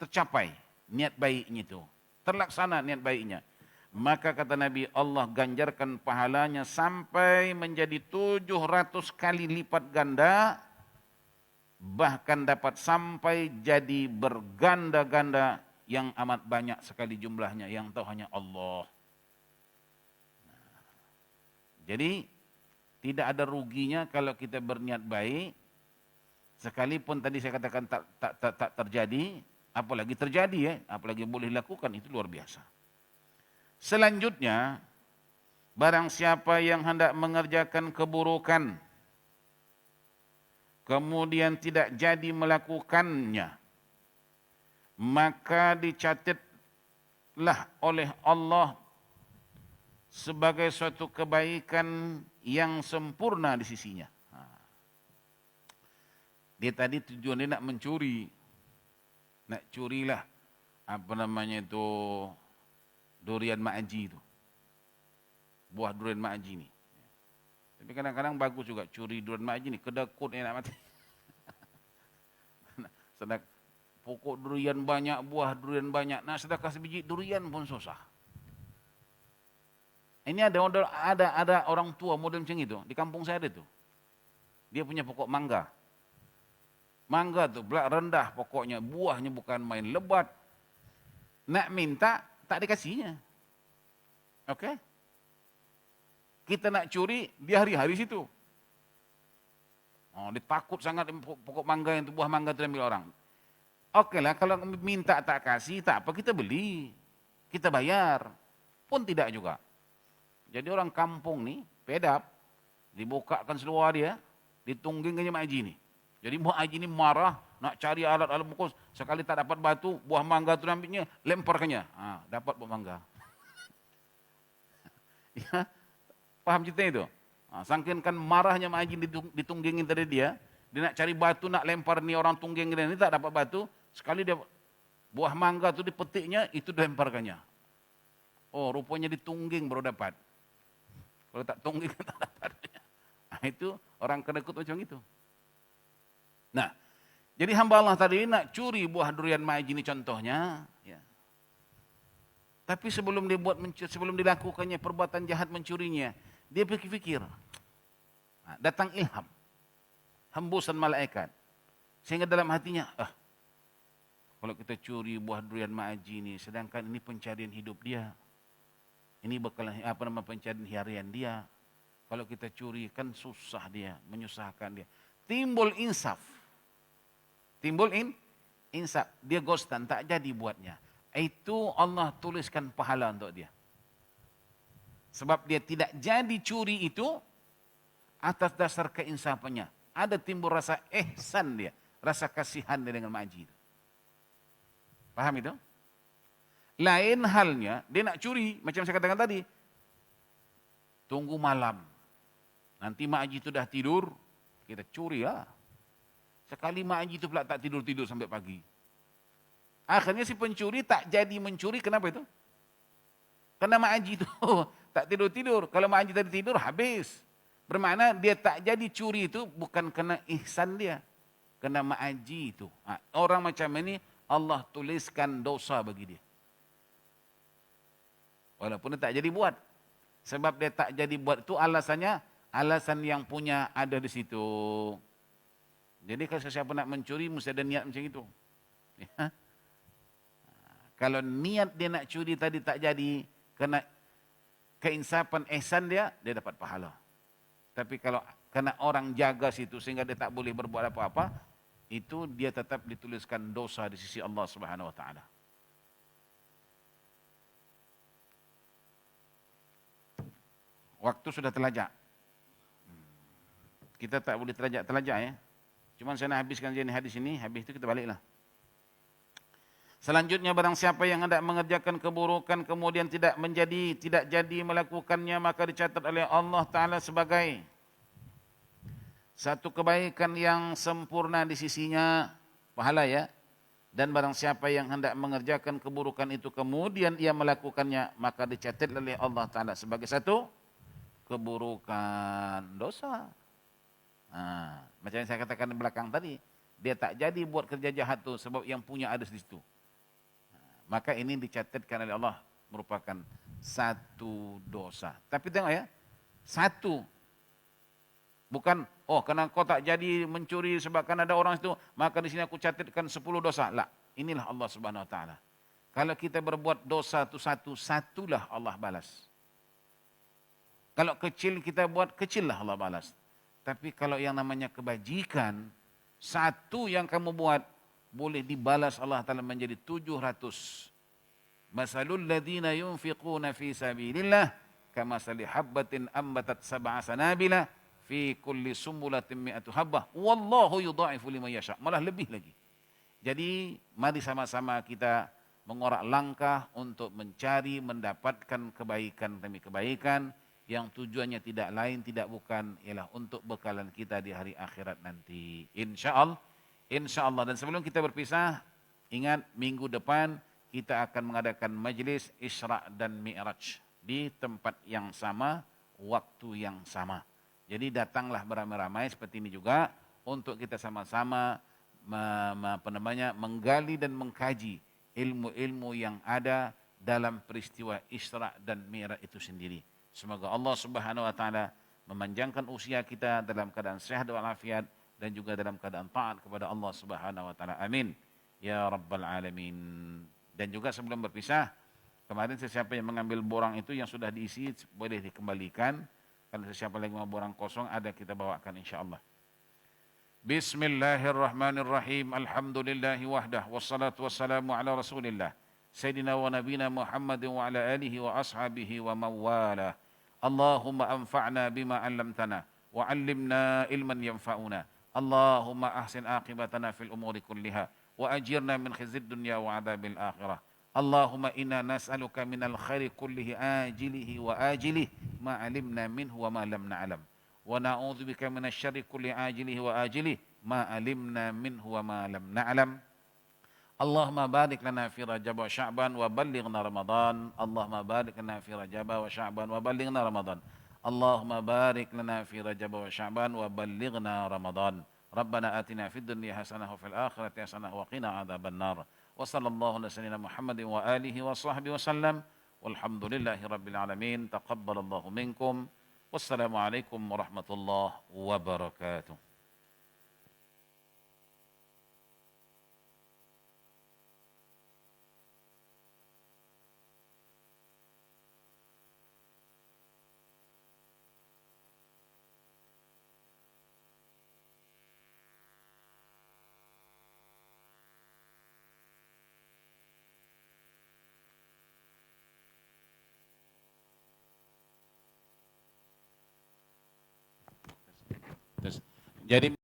tercapai niat baiknya itu. Terlaksana niat baiknya. Maka kata Nabi, Allah ganjarkan pahalanya sampai menjadi 700 kali lipat ganda. Bahkan dapat sampai jadi berganda-ganda yang amat banyak sekali jumlahnya. Yang tahu hanya Allah. Jadi tidak ada ruginya kalau kita berniat baik. Sekalipun tadi saya katakan tak terjadi. Apalagi terjadi apalagi boleh lakukan, itu luar biasa. Selanjutnya, barang siapa yang hendak mengerjakan keburukan, kemudian tidak jadi melakukannya, maka dicatatlah oleh Allah sebagai suatu kebaikan yang sempurna di sisinya. Dia tadi tujuannya nak mencuri. Nak curilah, durian Mak Haji itu. Buah durian Mak Haji ini. Tapi kadang-kadang bagus juga curi durian Mak Haji ini. Kedekut nak mati. Sedang pokok durian banyak, buah durian banyak. Nak sedekah sebiji durian pun susah. Ini ada orang tua model macam itu. Di kampung saya ada tuh. Dia punya pokok mangga. Mangga tu belak rendah pokoknya, buahnya bukan main lebat. Nak minta, tak dikasihnya. Okey? Kita nak curi, dia hari-hari situ. Dia takut sangat pokok mangga itu, buah mangga itu ambil orang. Okeylah, kalau minta tak kasih, tak apa, kita beli. Kita bayar. Pun tidak juga. Jadi orang kampung ni, pedap, dibukakan seluar dia, ditunggingkannya Mak Haji ni. Jadi Mak Haji ni marah, nak cari alat-alat bungkus. Sekali tak dapat batu, buah mangga tu ambilnya, lemparkannya. Dapat buah mangga. Ya, paham cerita itu? Sangkin kan marahnya Mak Haji ditunggingin tadi dia nak cari batu, nak lempar ni orang tungging ini, tak dapat batu. Sekali dia, buah mangga tu dipetiknya, itu dilemparkannya. Oh, rupanya ditungging baru dapat. Kalau tak tungging, tak dapat. Itu orang kedekut macam itu. Nah, jadi hamba Allah tadi nak curi buah durian Mak Haji ini contohnya. Ya. Tapi sebelum dilakukannya perbuatan jahat mencurinya, dia fikir-fikir. Datang ilham. Hembusan malaikat. Sehingga dalam hatinya, kalau kita curi buah durian Mak Haji ini, sedangkan ini pencarian hidup dia. Ini bakal pencarian harian dia. Kalau kita curi kan susah dia, menyusahkan dia. Timbul insaf. Insaf. Dia ghostan, tak jadi buatnya. Itu Allah tuliskan pahala untuk dia. Sebab dia tidak jadi curi itu atas dasar keinsafannya. Ada timbul rasa ihsan dia. Rasa kasihan dia dengan Mak Haji itu. Paham itu? Lain halnya, dia nak curi, macam saya katakan tadi. Tunggu malam. Nanti Mak Haji itu dah tidur, kita curi lah. Sekali Mak Haji itu pula tak tidur-tidur sampai pagi. Akhirnya si pencuri tak jadi mencuri, kenapa itu? Karena Mak Haji itu tak tidur-tidur. Kalau Mak Haji tadi tidur, habis. Bermakna dia tak jadi curi itu bukan kena ihsan dia. Kena Mak Haji itu. Orang macam ini Allah tuliskan dosa bagi dia. Walaupun dia tak jadi buat. Sebab dia tak jadi buat itu alasannya, alasan yang punya ada di situ. Jadi kalau siapa nak mencuri, mesti ada niat macam itu. Ya. Kalau niat dia nak curi tadi tak jadi, kena keinsapan ihsan dia dapat pahala. Tapi kalau kena orang jaga situ sehingga dia tak boleh berbuat apa-apa, itu dia tetap dituliskan dosa di sisi Allah Subhanahu wa taala. Waktu sudah terlajak. Kita tak boleh terlajak ya. Cuma saya nak habiskan hadis ini, habis itu kita baliklah. Selanjutnya barang siapa yang hendak mengerjakan keburukan kemudian tidak jadi melakukannya, maka dicatat oleh Allah Ta'ala sebagai satu kebaikan yang sempurna di sisinya, pahala ya. Dan barang siapa yang hendak mengerjakan keburukan itu kemudian ia melakukannya, maka dicatat oleh Allah Ta'ala sebagai satu keburukan, dosa. Macam yang saya katakan di belakang tadi, dia tak jadi buat kerja jahat tu sebab yang punya ada di situ. Maka ini dicatatkan oleh Allah merupakan satu dosa. Tapi tengok ya, satu. Bukan, kerana kau tak jadi mencuri sebabkan ada orang itu, maka di sini aku catatkan 10 dosa. Lah, inilah Allah Subhanahu Wa Taala. Kalau kita berbuat dosa itu satulah Allah balas. Kalau kecil kita buat, kecillah Allah balas. Tapi kalau yang namanya kebajikan, satu yang kamu buat, boleh dibalas Allah Ta'ala menjadi 700. Masalul ladhina yunfiquna fi sabilillah, kamasali habbatin ambatat sab'a sanabila, fi kulli sumbulatin mi'atu habbah, wallahu yudha'ifu liman yasha'. Malah lebih lagi. Jadi, mari sama-sama kita mengorak langkah untuk mencari, mendapatkan kebaikan demi kebaikan, yang tujuannya tidak lain, tidak bukan, ialah untuk bekalan kita di hari akhirat nanti. InsyaAllah. Dan sebelum kita berpisah, ingat minggu depan kita akan mengadakan majlis Isra' dan Mi'raj di tempat yang sama, waktu yang sama. Jadi datanglah beramai-ramai seperti ini juga untuk kita sama-sama menggali dan mengkaji ilmu-ilmu yang ada dalam peristiwa Isra' dan Mi'raj itu sendiri. Semoga Allah Subhanahu Wa Taala memanjangkan usia kita dalam keadaan sehat walafiat dan juga dalam keadaan taat kepada Allah Subhanahu Wa Taala. Amin ya rabbal alamin. Dan juga sebelum berpisah, kemarin sesiapa yang mengambil borang itu yang sudah diisi boleh dikembalikan. Kalau sesiapa lagi mau borang kosong ada kita bawakan insyaallah. Bismillahirrahmanirrahim. Alhamdulillahi wahdah wassalatu wassalamu ala Rasulillah Sayyidina wa nabina Muhammadin wa ala alihi wa ashabihi wa mawalah. Allahumma anfa'na bima 'allamtana wa 'allimna ilman yanfa'una. Allahumma ahsin aqibatana fil umuri kulliha wa ajirna min khizyid dunya wa 'adzabil akhirah. Allahumma inna nas'aluka minal khairi kullihi ajilihi wa ajilihi ma 'alimna minhu wa ma lam na'lam. Wa na'udzubika minasy syarri kulli ajilihi wa ajilihi ma 'alimna minhu wa ma lam na'lam. Allahumma barik lana fi Rajab wa Sya'ban wa ballighna Ramadan. Allahumma barik lana fi Rajab wa Sya'ban wa ballighna Ramadan. Allahumma barik lana fi Rajab wa Sya'ban wa ballighna Ramadan. Rabbana atina fid dunya hasanah wa fil akhirati hasanah wa qina adzaban nar. Wa sallallahu ala sayyidina Muhammadin wa alihi wa sahbihi wa sallam. Walhamdulillahi rabbil alamin. Taqabbalallahu minkum. Wassalamualaikum warahmatullahi wabarakatuh. Jadi